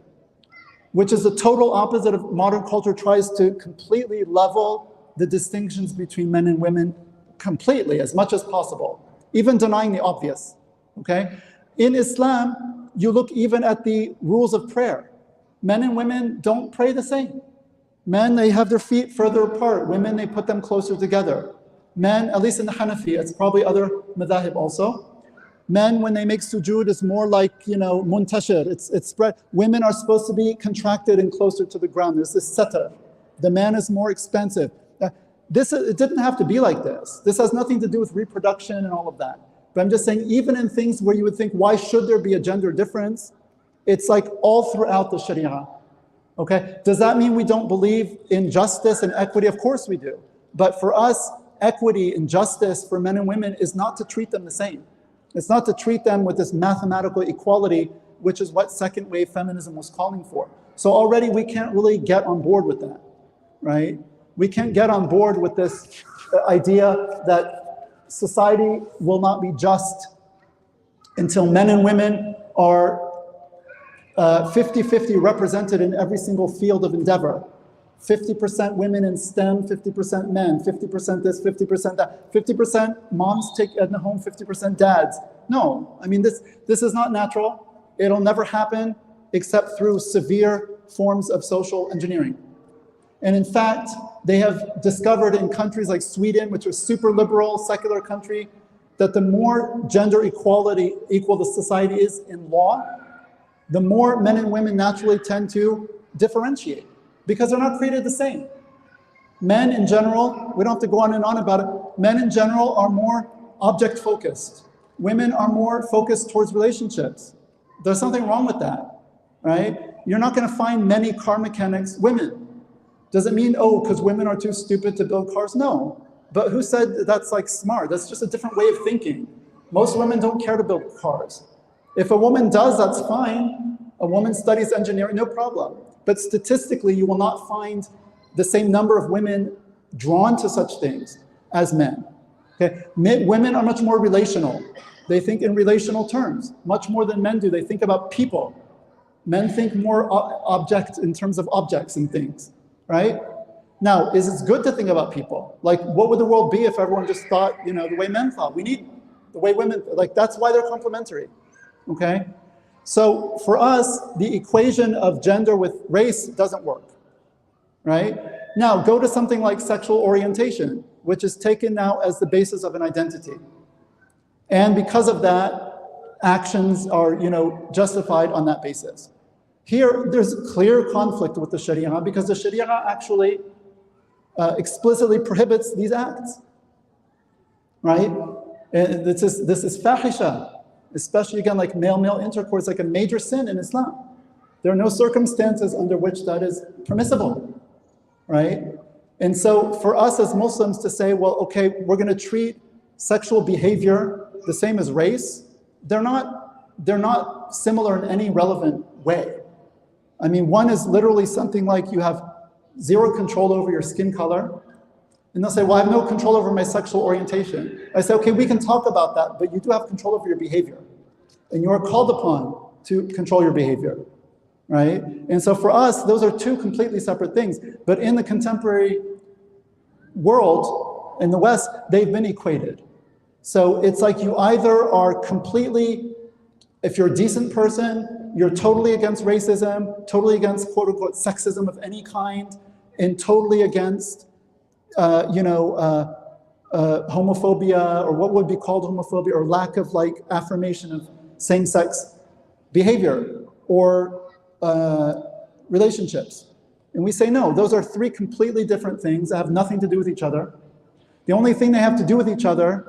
which is the total opposite of modern culture tries to completely level the distinctions between men and women completely, as much as possible, even denying the obvious, okay? In Islam, you look even at the rules of prayer. Men and women don't pray the same. Men, they have their feet further apart. Women, they put them closer together. Men, at least in the Hanafi, it's probably other madhahib also. Men, when they make sujood, it's more like, muntashir, it's spread. Women are supposed to be contracted and closer to the ground. There's this satar. The man is more expensive. It didn't have to be like this. This has nothing to do with reproduction and all of that. But I'm just saying, even in things where you would think, why should there be a gender difference? It's like all throughout the Sharia. Okay? Does that mean we don't believe in justice and equity? Of course we do. But for us, equity and justice for men and women is not to treat them the same. It's not to treat them with this mathematical equality, which is what second wave feminism was calling for. So already we can't really get on board with that, right? We can't get on board with this idea that society will not be just until men and women are 50-50 represented in every single field of endeavor. 50% women in STEM, 50% men, 50% this, 50% that. 50% moms take in the home, 50% dads. No, I mean, this is not natural. It'll never happen except through severe forms of social engineering. And in fact, they have discovered in countries like Sweden, which are super liberal, secular country, that the more gender equal the society is in law, the more men and women naturally tend to differentiate because they're not created the same. Men in general, we don't have to go on and on about it, men in general are more object focused. Women are more focused towards relationships. There's something wrong with that, right? You're not going to find many car mechanics women. Does it mean, because women are too stupid to build cars? No. But who said that's like smart? That's just a different way of thinking. Most women don't care to build cars. If a woman does, that's fine. A woman studies engineering, no problem. But statistically, you will not find the same number of women drawn to such things as men. Okay? Women are much more relational. They think in relational terms, much more than men do. They think about people. Men think more objects in terms of objects and things, right? Now, is it good to think about people? Like, what would the world be if everyone just thought, the way men thought? We need the way women, that's why they're complementary, okay? So for us, the equation of gender with race doesn't work, right? Now, go to something like sexual orientation, which is taken now as the basis of an identity. And because of that, actions are, justified on that basis. Here, there's clear conflict with the Sharia because the Sharia actually explicitly prohibits these acts, right? And this is fahisha, especially again like male-male intercourse, like a major sin in Islam. There are no circumstances under which that is permissible, right? And so for us as Muslims to say, well, okay, we're going to treat sexual behavior the same as race, they're not similar in any relevant way. I mean, one is literally something like you have zero control over your skin color, and they'll say, well, I have no control over my sexual orientation. I say, okay, we can talk about that, but you do have control over your behavior, and you are called upon to control your behavior, right? And so for us, those are two completely separate things, but in the contemporary world, in the West, they've been equated. So it's like you either are completely, if you're a decent person, you're totally against racism, totally against quote unquote sexism of any kind, and totally against, homophobia, or what would be called homophobia, or lack of affirmation of same-sex behavior or relationships. And we say, no, those are three completely different things that have nothing to do with each other. The only thing they have to do with each other,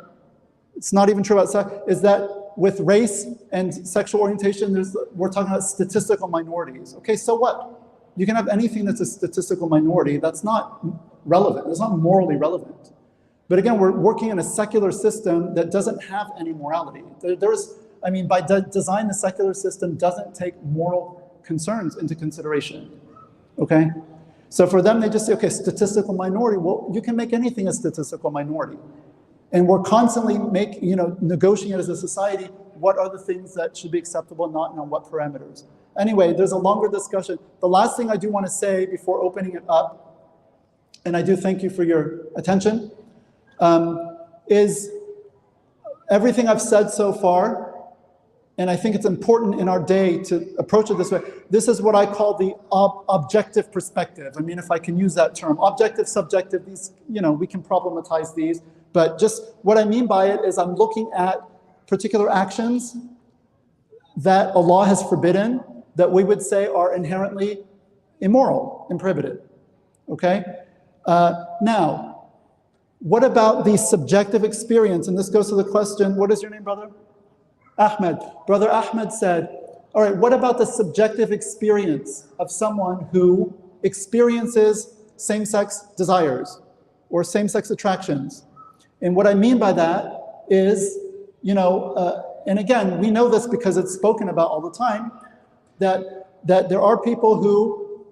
it's not even true about sex, is that with race and sexual orientation, we're talking about statistical minorities. Okay, so what? You can have anything that's a statistical minority. That's not relevant. It's not morally relevant. But again, we're working in a secular system that doesn't have any morality. By design, the secular system doesn't take moral concerns into consideration. Okay? So for them, they just say, okay, statistical minority. Well, you can make anything a statistical minority. And we're constantly negotiating as a society, what are the things that should be acceptable, not, and on what parameters. Anyway, there's a longer discussion. The last thing I do want to say before opening it up, and I do thank you for your attention, is everything I've said so far, and I think it's important in our day to approach it this way. This is what I call the objective perspective. I mean, if I can use that term. Objective, subjective, these, we can problematize these, but just what I mean by it is I'm looking at particular actions that Allah has forbidden that we would say are inherently immoral and prohibited, okay? Now, what about the subjective experience? And this goes to the question, what is your name, brother? Ahmed. Brother Ahmed said, all right, what about the subjective experience of someone who experiences same-sex desires or same-sex attractions? And what I mean by that is, and again, we know this because it's spoken about all the time, that there are people who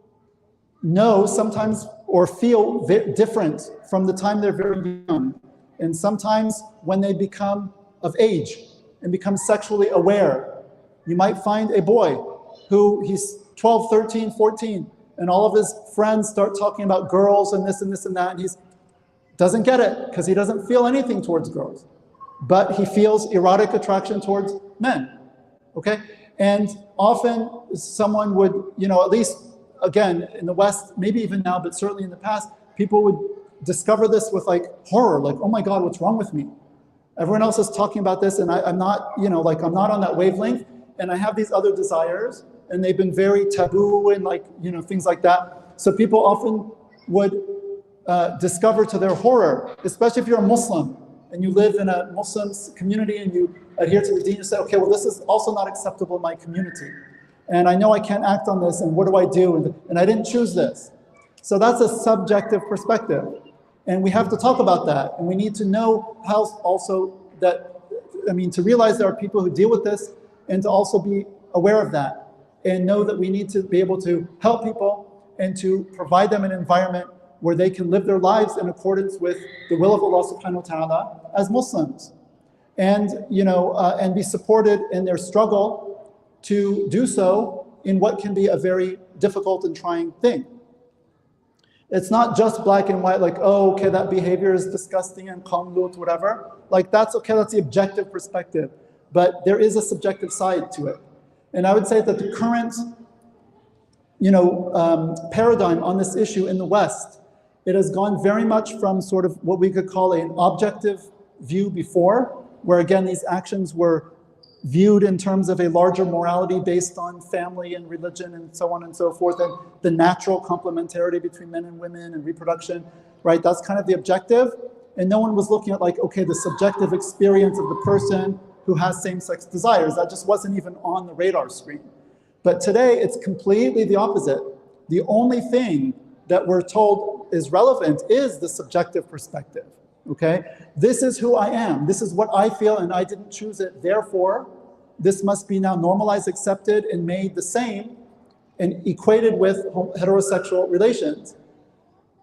know sometimes or feel different from the time they're very young. And sometimes when they become of age and become sexually aware, you might find a boy who he's 12, 13, 14, and all of his friends start talking about girls and this and this and that, and he doesn't get it because he doesn't feel anything towards girls, but he feels erotic attraction towards men, okay? And often someone would, at least, again, in the West, maybe even now, but certainly in the past, people would discover this with like horror, like, oh my God, what's wrong with me? Everyone else is talking about this and I'm not, I'm not on that wavelength, and I have these other desires, and they've been very taboo and like, things like that. So people often would discover to their horror, especially if you're a Muslim and you live in a Muslim community and you adhere to the deen, you say, okay, well, this is also not acceptable in my community. And I know I can't act on this, and what do I do? And I didn't choose this. So that's a subjective perspective. And we have to talk about that. And we need to know how also to realize there are people who deal with this, and to also be aware of that and know that we need to be able to help people and to provide them an environment where they can live their lives in accordance with the will of Allah subhanahu wa ta'ala as Muslims. And, and be supported in their struggle to do so in what can be a very difficult and trying thing. It's not just black and white, like, oh, okay, that behavior is disgusting and qamlut, whatever. Like, that's okay, that's the objective perspective. But there is a subjective side to it. And I would say that the current, paradigm on this issue in the West, it has gone very much from sort of what we could call an objective view before, where again, these actions were viewed in terms of a larger morality based on family and religion and so on and so forth, and the natural complementarity between men and women and reproduction, right? That's kind of the objective. And no one was looking at like, okay, the subjective experience of the person who has same-sex desires. That just wasn't even on the radar screen. But today, it's completely the opposite. The only thing that we're told is relevant is the subjective perspective. Okay, this is who I am. This is what I feel, and I didn't choose it. Therefore, this must be now normalized, accepted, and made the same and equated with heterosexual relations.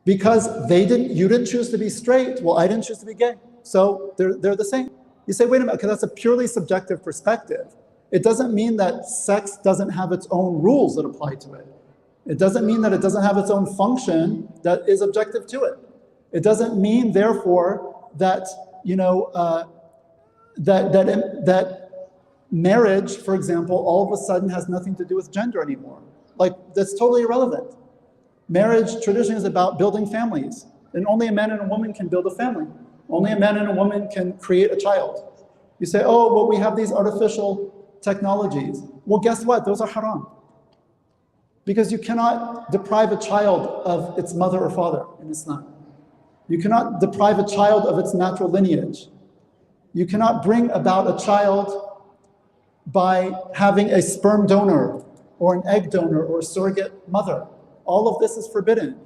Because you didn't choose to be straight. Well, I didn't choose to be gay. So they're the same. You say, wait a minute, because that's a purely subjective perspective. It doesn't mean that sex doesn't have its own rules that apply to it. It doesn't mean that it doesn't have its own function that is objective to it. It doesn't mean, therefore, that that marriage, for example, all of a sudden has nothing to do with gender anymore. Like, that's totally irrelevant. Marriage traditionally is about building families, and only a man and a woman can build a family. Only a man and a woman can create a child. You say, oh, well, we have these artificial technologies. Well, guess what? Those are haram. Because you cannot deprive a child of its mother or father in Islam. You cannot deprive a child of its natural lineage. You cannot bring about a child by having a sperm donor or an egg donor or a surrogate mother. All of this is forbidden.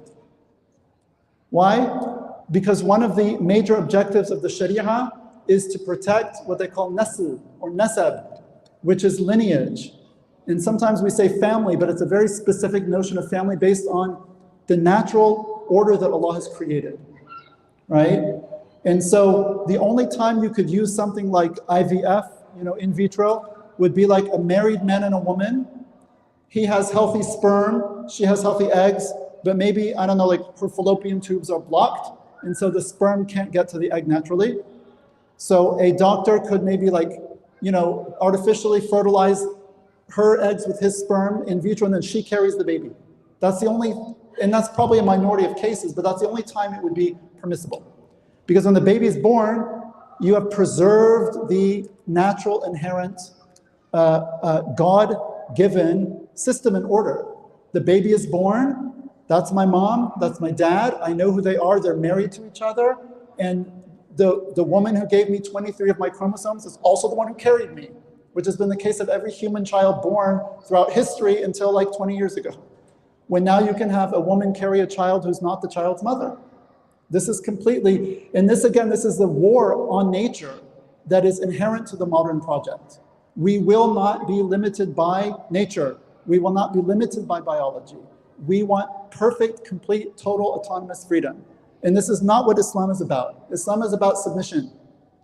Why? Because one of the major objectives of the Sharia is to protect what they call nasl or nasab, which is lineage. And sometimes we say family, but it's a very specific notion of family based on the natural order that Allah has created. Right? And so the only time you could use something like IVF, in vitro, would be like a married man and a woman. He has healthy sperm, she has healthy eggs, but maybe, I don't know, like her fallopian tubes are blocked, and so the sperm can't get to the egg naturally. So a doctor could maybe artificially fertilize her eggs with his sperm in vitro, and then she carries the baby. That's the only, and that's probably a minority of cases, but that's the only time it would be permissible. Because when the baby is born, you have preserved the natural, inherent, God-given system and order. The baby is born, that's my mom, that's my dad, I know who they are, they're married to each other, and the woman who gave me 23 of my chromosomes is also the one who carried me, which has been the case of every human child born throughout history until like 20 years ago. When now you can have a woman carry a child who's not the child's mother. This is completely, and this again, this is the war on nature that is inherent to the modern project. We will not be limited by nature. We will not be limited by biology. We want perfect, complete, total autonomous freedom. And this is not what Islam is about. Islam is about submission.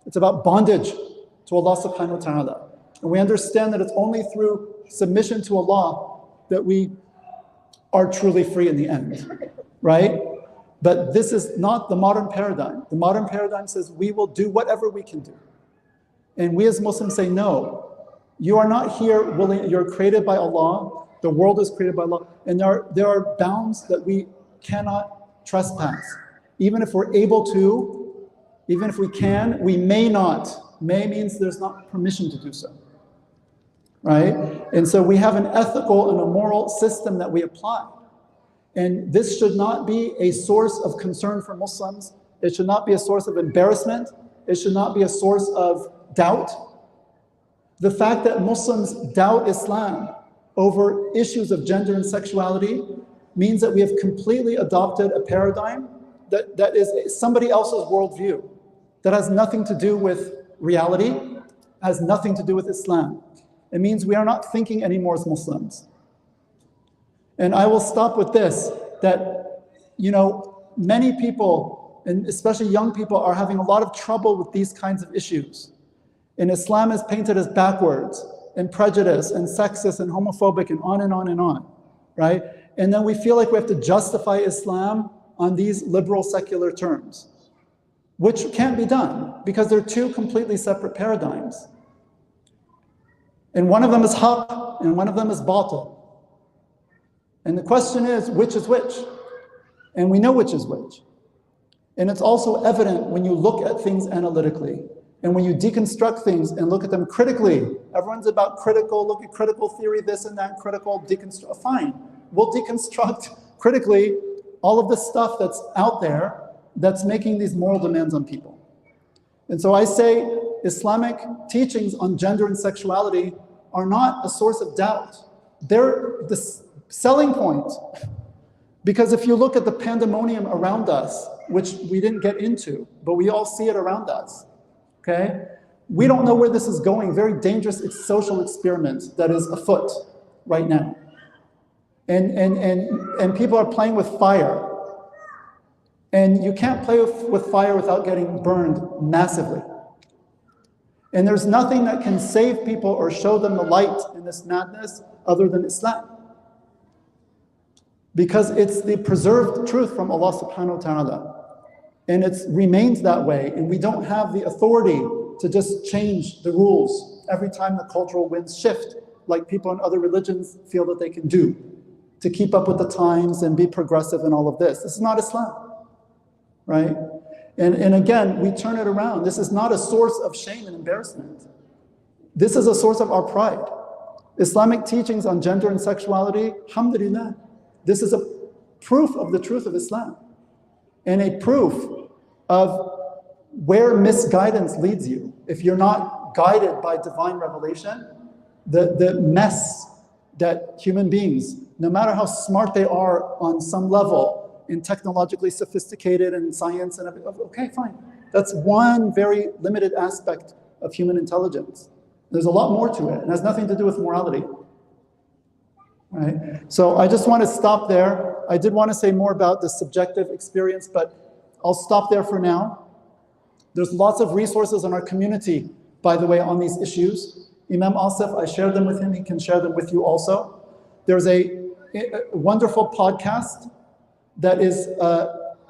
It's about bondage to Allah subhanahu wa ta'ala. And we understand that it's only through submission to Allah that we are truly free in the end, right? But this is not the modern paradigm. The modern paradigm says we will do whatever we can do. And we as Muslims say, no, you are not here willing, you're created by Allah, the world is created by Allah, and there are bounds that we cannot trespass. Even if we're able to, even if we can, we may not. May means there's not permission to do so, right? And so we have an ethical and a moral system that we apply. And this should not be a source of concern for Muslims. It should not be a source of embarrassment. It should not be a source of doubt. The fact that Muslims doubt Islam over issues of gender and sexuality means that we have completely adopted a paradigm that is somebody else's worldview, that has nothing to do with reality, has nothing to do with Islam. It means we are not thinking anymore as Muslims. And I will stop with this, that, many people, and especially young people, are having a lot of trouble with these kinds of issues. And Islam is painted as backwards, and prejudice, and sexist, and homophobic, and on and on and on, right? And then we feel like we have to justify Islam on these liberal secular terms, which can't be done, because they're two completely separate paradigms. And one of them is haqq, and one of them is batil. And the question is, which is which? And we know which is which. And it's also evident when you look at things analytically, and when you deconstruct things and look at them critically. Everyone's about critical, look at critical theory, this and that, critical, deconstruct, fine. We'll deconstruct critically all of the stuff that's out there that's making these moral demands on people. And so I say Islamic teachings on gender and sexuality are not a source of doubt. They're the selling point. Because if you look at the pandemonium around us, which we didn't get into, but we all see it around us, okay? We don't know where this is going. Very dangerous social experiment that is afoot right now. And people are playing with fire. And you can't play with fire without getting burned massively. And there's nothing that can save people or show them the light in this madness other than Islam. Because it's the preserved truth from Allah subhanahu wa ta'ala. And it remains that way. And we don't have the authority to just change the rules every time the cultural winds shift, like people in other religions feel that they can do, to keep up with the times and be progressive in all of this. This is not Islam, right? And again, we turn it around. This is not a source of shame and embarrassment. This is a source of our pride. Islamic teachings on gender and sexuality, alhamdulillah, this is a proof of the truth of Islam and a proof of where misguidance leads you. If you're not guided by divine revelation, the mess that human beings, no matter how smart they are on some level, in technologically sophisticated and science and everything, okay, fine. That's one very limited aspect of human intelligence. There's a lot more to it, and it has nothing to do with morality. Right? So I just want to stop there. I did want to say more about the subjective experience, but I'll stop there for now. There's lots of resources in our community, by the way, on these issues. Imam Asif, I shared them with him. He can share them with you also. There's a wonderful podcast that is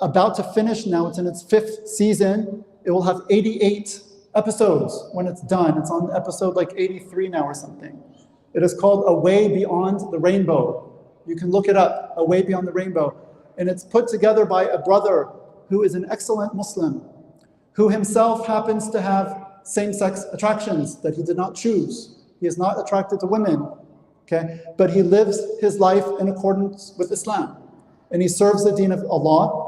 about to finish now. It's in its 5th season. It will have 88 episodes when it's done. It's on episode like 83 now or something. It is called A Way Beyond the Rainbow. You can look it up, A Way Beyond the Rainbow. And it's put together by a brother who is an excellent Muslim, who himself happens to have same-sex attractions that he did not choose. He is not attracted to women, okay? But he lives his life in accordance with Islam. And he serves the deen of Allah.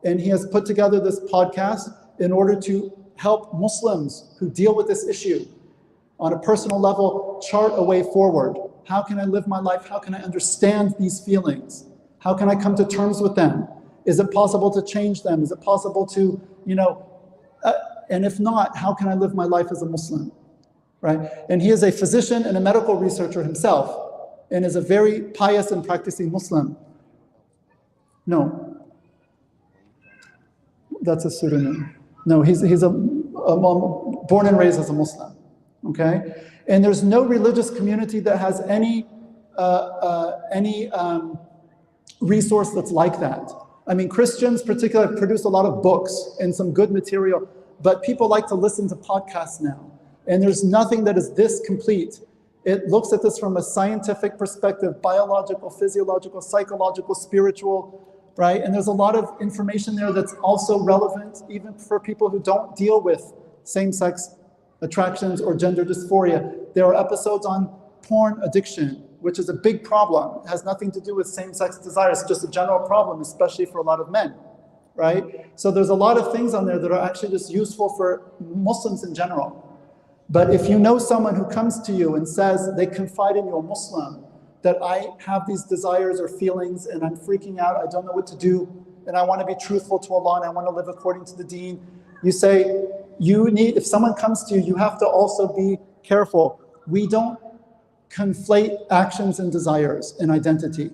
And he has put together this podcast in order to help Muslims who deal with this issue on a personal level, chart a way forward. How can I live my life? How can I understand these feelings? How can I come to terms with them? Is it possible to change them? Is it possible to, and if not, how can I live my life as a Muslim, right? And he is a physician and a medical researcher himself, and is a very pious and practicing Muslim. No, that's a pseudonym. No, he's a born and raised as a Muslim, okay? And there's no religious community that has any resource that's like that. I mean, Christians particularly produce a lot of books and some good material, but people like to listen to podcasts now. And there's nothing that is this complete. It looks at this from a scientific perspective, biological, physiological, psychological, spiritual, right? And there's a lot of information there that's also relevant even for people who don't deal with same-sex attractions or gender dysphoria. There are episodes on porn addiction, which is a big problem. It has nothing to do with same-sex desire. It's just a general problem, especially for a lot of men, right? So there's a lot of things on there that are actually just useful for Muslims in general. But if you know someone who comes to you and says they confide in you, a Muslim, that I have these desires or feelings and I'm freaking out, I don't know what to do, and I want to be truthful to Allah and I want to live according to the deen, you say, if someone comes to you, you have to also be careful. We don't conflate actions and desires and identity.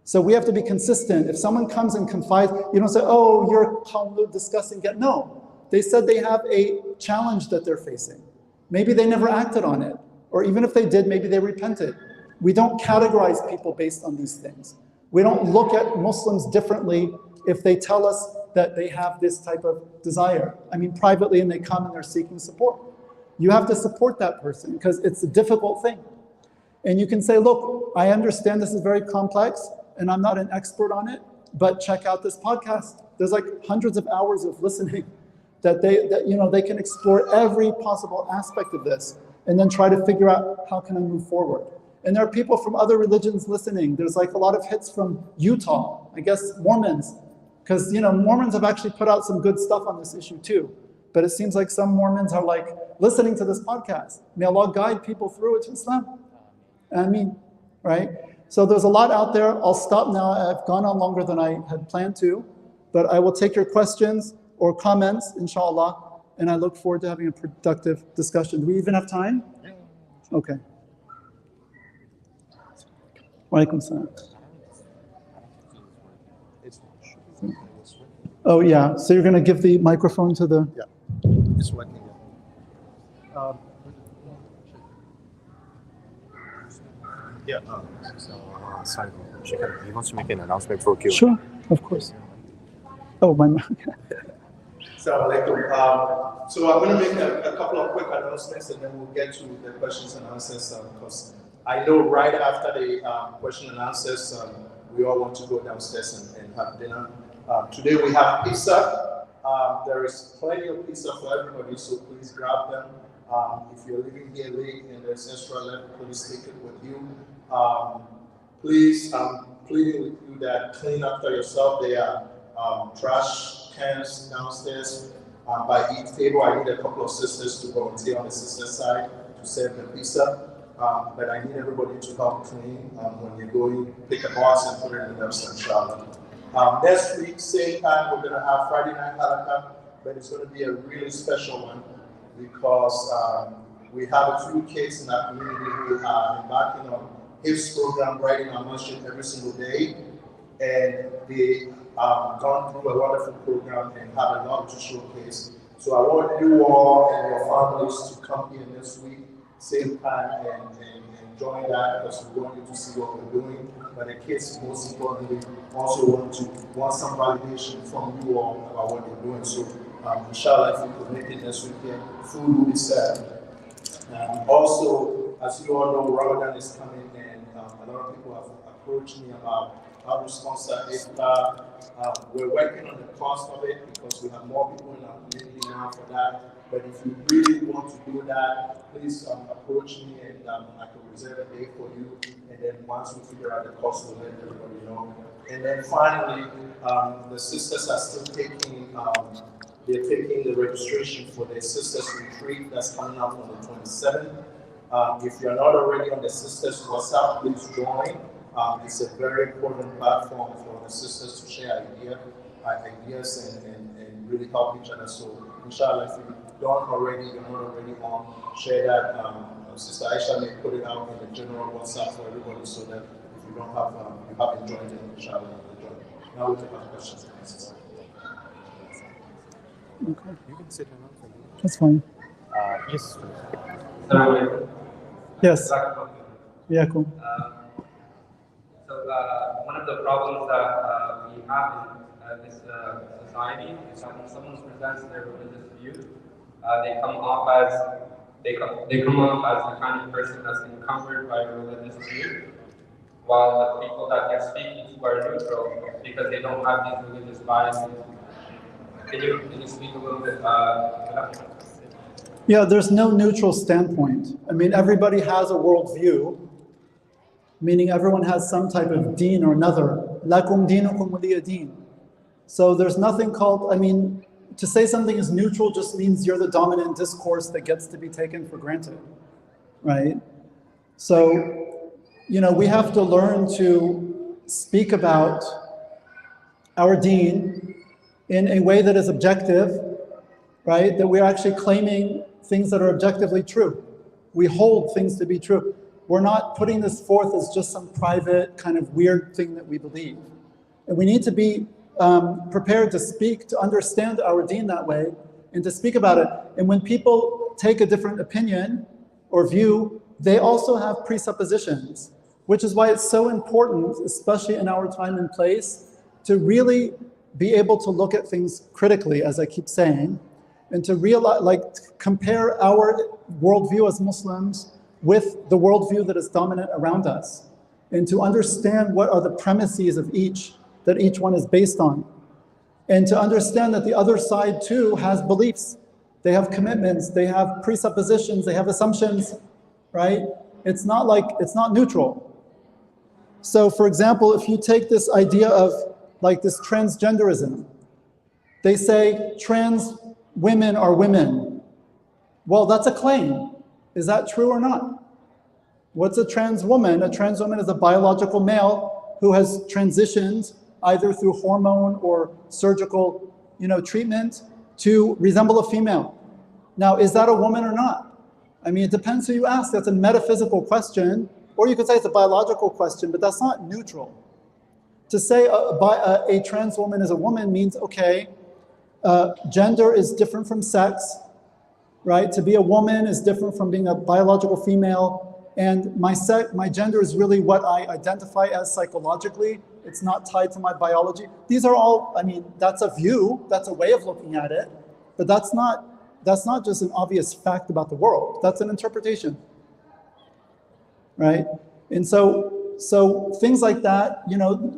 So we have to be consistent. If someone comes and confides, you don't say, oh, you're discussing. No, they said they have a challenge that they're facing. Maybe they never acted on it. Or even if they did, maybe they repented. We don't categorize people based on these things. We don't look at Muslims differently if they tell us that they have this type of desire. I mean, privately, and they come and they're seeking support. You have to support that person because it's a difficult thing. And you can say, look, I understand this is very complex and I'm not an expert on it, but check out this podcast. There's like hundreds of hours of listening that they can explore every possible aspect of this and then try to figure out how can I move forward. And there are people from other religions listening. There's like a lot of hits from Utah, I guess Mormons, because Mormons have actually put out some good stuff on this issue too. But it seems like some Mormons are like listening to this podcast. May Allah guide people through it to Islam. I mean, right? So there's a lot out there. I'll stop now. I've gone on longer than I had planned to, but I will take your questions or comments, inshallah, and I look forward to having a productive discussion. Do we even have time? Okay. Wa alaikum salam. Oh yeah, so you're going to give the microphone to the... Yeah, it's working. Sorry, he wants to make an announcement for Q&A. Sure, of course. Oh, my man. Assalamualaikum. So I'm going to make a couple of quick announcements and then we'll get to the questions and answers because I know right after the question and answers, we all want to go downstairs and have dinner. Today we have pizza. There is plenty of pizza for everybody, so please grab them. If you're leaving here late and there's extra left, please take it with you. Please, I'm pleading with you that clean after yourself. There are trash cans downstairs by each table. I need a couple of sisters to volunteer on the sister side to serve the pizza. But I need everybody to help clean when you're going, pick a box and put it in the dumpster, inshallah. Next week, same time, we're going to have Friday night Halaqa, but it's going to be a really special one because we have a few kids in our community who are embarking on HIFS program right in our masjid every single day, and they gone through a wonderful program and have a lot to showcase. So I want you all and your families to come here next week, same time, and join that because we want you to see what we're doing. But the kids, most importantly, also want some validation from you all about what you're doing. So Inshallah, if we could make it next weekend, food will be served. Also, as you all know, Ramadan is coming, and a lot of people have approached me about how to sponsor iftar. We're working on the cost of it because we have more people in our community now for that. But if you really want to do that, please approach me, and I can reserve a day for you. And then once we figure out the cost, we'll let everybody know. And then finally, the sisters are still taking. They're taking the registration for the Sisters Retreat that's coming up on the 27th. If you're not already on the Sisters WhatsApp, please join. It's a very important platform for the sisters to share ideas and really help each other. So, inshallah, if you don't already, you're not already on, share that. Sister Aisha may put it out in the general WhatsApp for everybody so that if you don't have, you haven't joined it, inshallah, you'll join. Now we take our questions and answers. Okay, You can sit down. that's fine. Yes. Yes. Yeah, cool. One of the problems that we have in this society is that when someone presents their religious view, they come off as the kind of person that's encumbered by a religious view, while the people that they're speaking to are neutral because they don't have these religious biases. Can you speak a little bit about that? Yeah, there's no neutral standpoint. I mean, everybody has a worldview, meaning everyone has some type of deen or another. Lakum dinukum waliya deen. So there's nothing called, I mean, to say something is neutral just means you're the dominant discourse that gets to be taken for granted, right? So, we have to learn to speak about our deen in a way that is objective, right? That we're actually claiming things that are objectively true. We hold things to be true. We're not putting this forth as just some private kind of weird thing that we believe. And we need to be prepared to speak, to understand our deen that way, and to speak about it. And when people take a different opinion or view, they also have presuppositions, which is why it's so important, especially in our time and place, to really be able to look at things critically, as I keep saying, and to realize, compare our worldview as Muslims with the worldview that is dominant around us, and to understand what are the premises of each, that each one is based on, and to understand that the other side too has beliefs, they have commitments, they have presuppositions, they have assumptions, right? It's not neutral. So for example, if you take this idea of this transgenderism, they say trans women are women. Well, that's a claim. Is that true or not? What's a trans woman? A trans woman is a biological male who has transitioned either through hormone or surgical, treatment to resemble a female. Now, is that a woman or not? I mean, it depends who you ask. That's a metaphysical question, or you could say it's a biological question, but that's not neutral. To say a trans woman is a woman means, okay, gender is different from sex, right? To be a woman is different from being a biological female, and my gender is really what I identify as psychologically. It's not tied to my biology. These are all, that's a view, that's a way of looking at it, but that's not just an obvious fact about the world. That's an interpretation, right? And so things like that,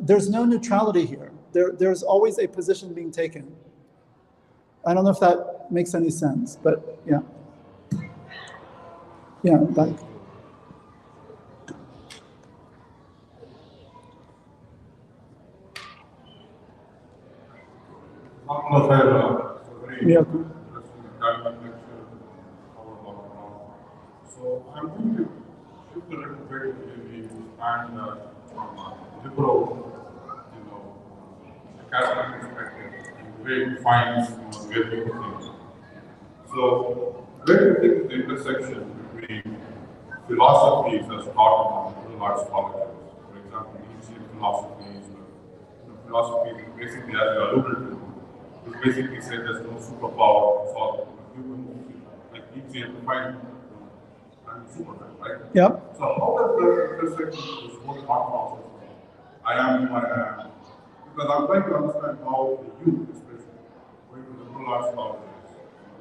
there's no neutrality here. There's always a position being taken. I don't know if that makes any sense, but yeah. Yeah, back. Yeah. So I'm going to shift a little bit and expand from a liberal, academic perspective, and the way it defines where people think. So where do you think the intersection between philosophies as taught in liberal arts colleges, for example, Nietzschean philosophies, philosophy basically, as you alluded to, is basically said there's no superpower, it's all human, like Nietzsche defined Superman, right? Yep. So how does that intersect with this whole thought process? I am who I am. Because I'm trying to understand how the youth, especially, going to liberal liberal arts colleges,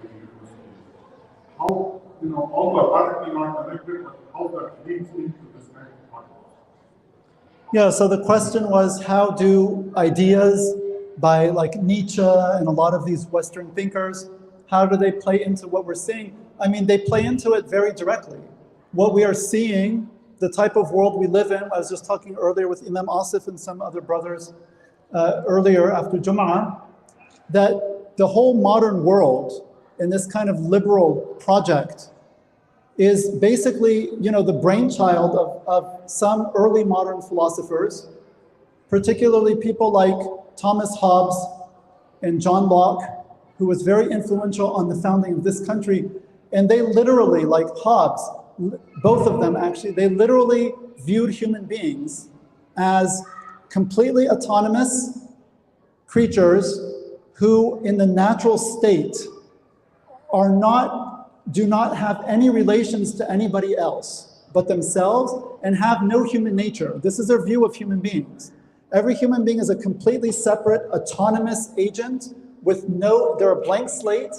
with universities, how, although apparently not connected, but how that leads into this kind of context. Yeah, so the question was, how do ideas by like Nietzsche and a lot of these Western thinkers, how do they play into what we're seeing? I mean, they play into it very directly. What we are seeing, the type of world we live in, I was just talking earlier with Imam Asif and some other brothers earlier after Jum'ah, that the whole modern world in this kind of liberal project is basically, the brainchild of some early modern philosophers, particularly people like Thomas Hobbes and John Locke, who was very influential on the founding of this country. And they literally, like Hobbes, both of them actually, they literally viewed human beings as completely autonomous creatures who in the natural state do not have any relations to anybody else but themselves and have no human nature. This is their view of human beings. Every human being is a completely separate, autonomous agent with they're a blank slate,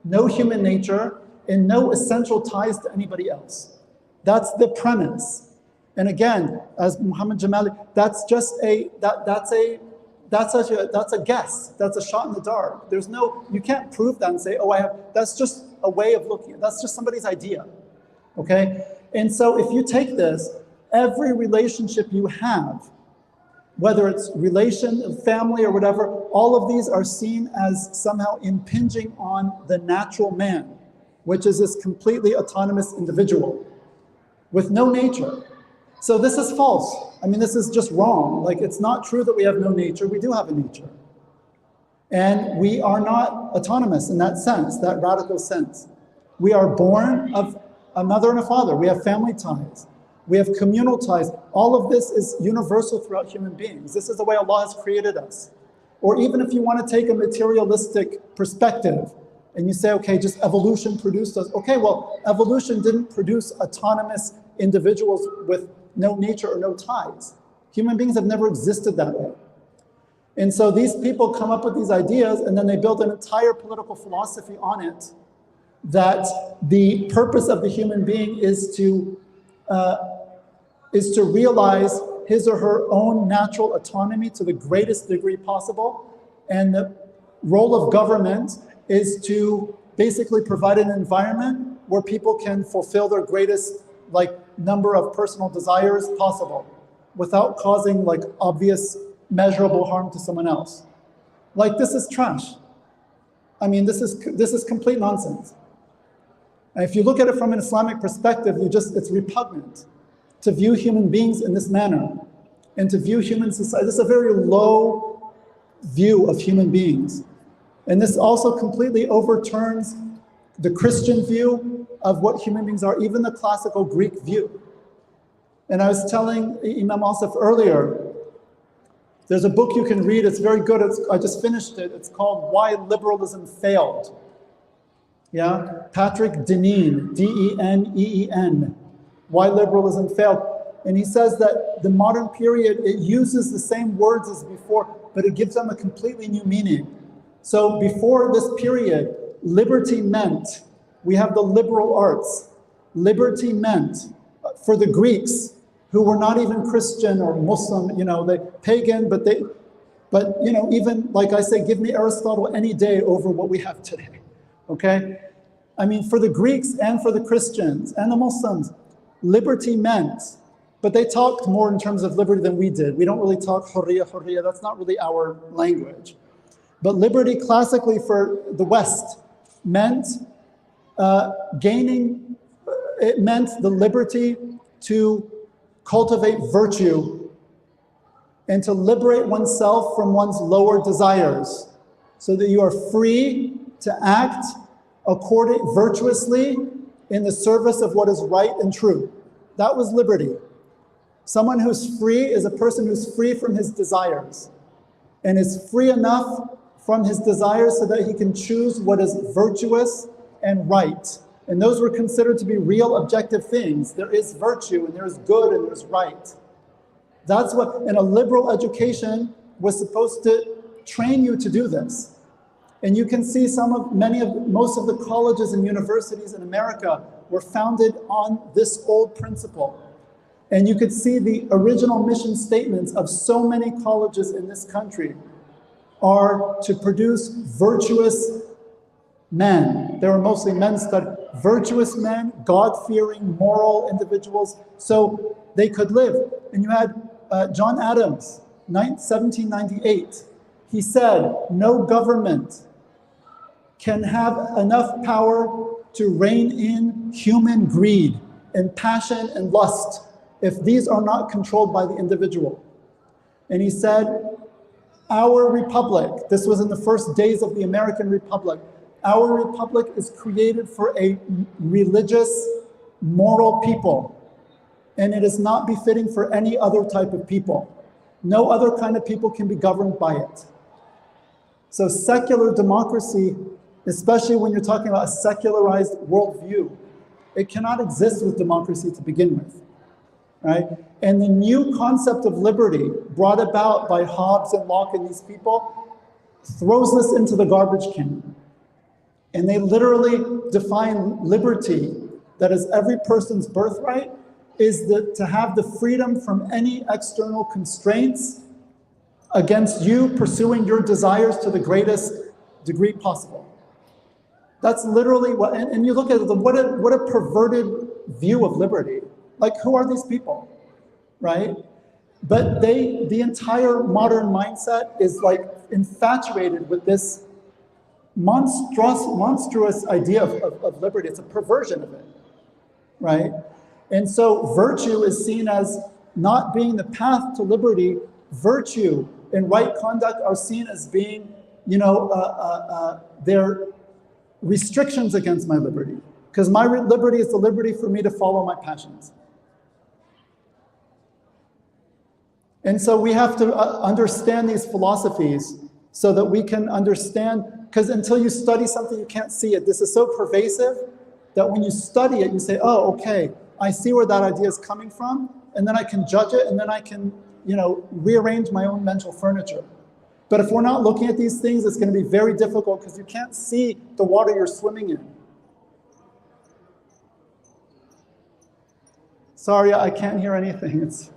no human nature, and no essential ties to anybody else. That's the premise. And again, as Muhammad Jamali, that's a guess. That's a shot in the dark. You can't prove that and say, that's just a way of looking. That's just somebody's idea, okay? And so if you take this, every relationship you have, whether it's relation, family, or whatever, all of these are seen as somehow impinging on the natural man, which is this completely autonomous individual with no nature. So this is false. I mean, this is just wrong. Like, it's not true that we have no nature. We do have a nature. And we are not autonomous in that sense, that radical sense. We are born of a mother and a father. We have family ties. We have communal ties. All of this is universal throughout human beings. This is the way Allah has created us. Or even if you want to take a materialistic perspective and you say, okay, just evolution produced us. Okay, well, evolution didn't produce autonomous individuals with no nature or no ties. Human beings have never existed that way. And so these people come up with these ideas and then they build an entire political philosophy on it, that the purpose of the human being is to realize his or her own natural autonomy to the greatest degree possible. And the role of government is to basically provide an environment where people can fulfill their greatest number of personal desires possible without causing obvious measurable harm to someone else. This is trash. I mean, this is complete nonsense. And if you look at it from an Islamic perspective, it's repugnant to view human beings in this manner and to view human society. This is a very low view of human beings. And this also completely overturns the Christian view of what human beings are, even the classical Greek view. And I was telling Imam Asif earlier, there's a book you can read, it's very good, I just finished it, it's called Why Liberalism Failed. Yeah, Patrick Deneen, D-E-N-E-E-N, Why Liberalism Failed. And he says that the modern period, it uses the same words as before, but it gives them a completely new meaning. So before this period, liberty meant, we have the liberal arts. Liberty meant, for the Greeks, who were not even Christian or Muslim, they pagan, but even like I say, give me Aristotle any day over what we have today, okay? I mean, for the Greeks and for the Christians and the Muslims, liberty meant, but they talked more in terms of liberty than we did. We don't really talk hurriya, that's not really our language. But liberty classically for the West meant it meant the liberty to cultivate virtue and to liberate oneself from one's lower desires so that you are free to act virtuously in the service of what is right and true. That was liberty. Someone who's free is a person who's free from his desires and is free enough from his desires so that he can choose what is virtuous and right. And those were considered to be real objective things. There is virtue and there's good and there's right. That's what, and a liberal education was supposed to train you to do this. And you can see most of the colleges and universities in America were founded on this old principle. And you could see the original mission statements of so many colleges in this country are to produce virtuous men. They were mostly men studied. Virtuous men, God-fearing, moral individuals, so they could live. And you had John Adams, 1798. He said, no government can have enough power to rein in human greed and passion and lust if these are not controlled by the individual. And he said, our republic, this was in the first days of the American Republic, our republic is created for a religious, moral people, and it is not befitting for any other type of people. No other kind of people can be governed by it. So secular democracy, especially when you're talking about a secularized worldview, it cannot exist with democracy to begin with, right? And the new concept of liberty brought about by Hobbes and Locke and these people throws this into the garbage can. And they literally define liberty, that is every person's birthright, is to have the freedom from any external constraints against you pursuing your desires to the greatest degree possible. That's literally what, and you look at it, what a perverted view of liberty. Like, who are these people, right? But the entire modern mindset is like infatuated with this monstrous idea of liberty. It's a perversion of it, right? And so virtue is seen as not being the path to liberty. Virtue and right conduct are seen as being, they're restrictions against my liberty. Because my liberty is the liberty for me to follow my passions. And so we have to understand these philosophies so that we can understand, because until you study something, you can't see it. This is so pervasive that when you study it, you say, oh, okay, I see where that idea is coming from, and then I can judge it, and then I can, rearrange my own mental furniture. But if we're not looking at these things, it's going to be very difficult because you can't see the water you're swimming in. Sorry, I can't hear anything. It's.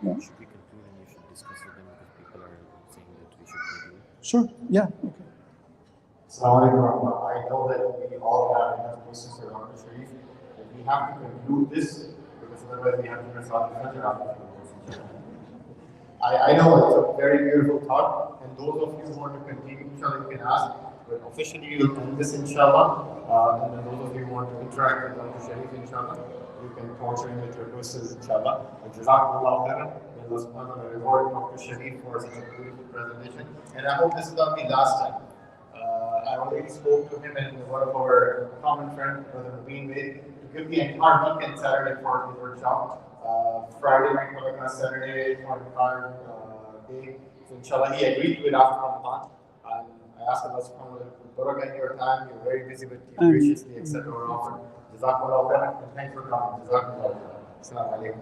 Yeah. Should we conclude and you should discuss with them because people are saying that we should conclude? Sure, yeah. Okay. Assalamualaikum. I know that we all have enough questions for Dr. Sharif. But we have to conclude this because otherwise we have to miss out the Fajr after the I know it's a very beautiful talk, and those of you who want to continue, inshallah, you can ask. But officially, we will end this, inshallah. And then those of you who want to interact with Dr. Sharif, inshallah, you can torture him with your questions, inshallah. And Jazakumullah khairan. May Allah subhanahu wa ta'ala reward Dr. Sharif for such a beautiful presentation. And I hope this is not the last time. I already spoke to him and one of our common friends, Brother Naveen, to give the entire weekend Saturday for his workshop. Friday night, Saturday for the entire day. So inshallah, he agreed to it after Ramadan. And I asked Allah subhanahu wa ta'ala to barakah in your time. You're very busy, but you graciously accept our offer. Jazakumullah khairan, and thanks for coming. Jazakumullah khairan. Assalamu alaikum.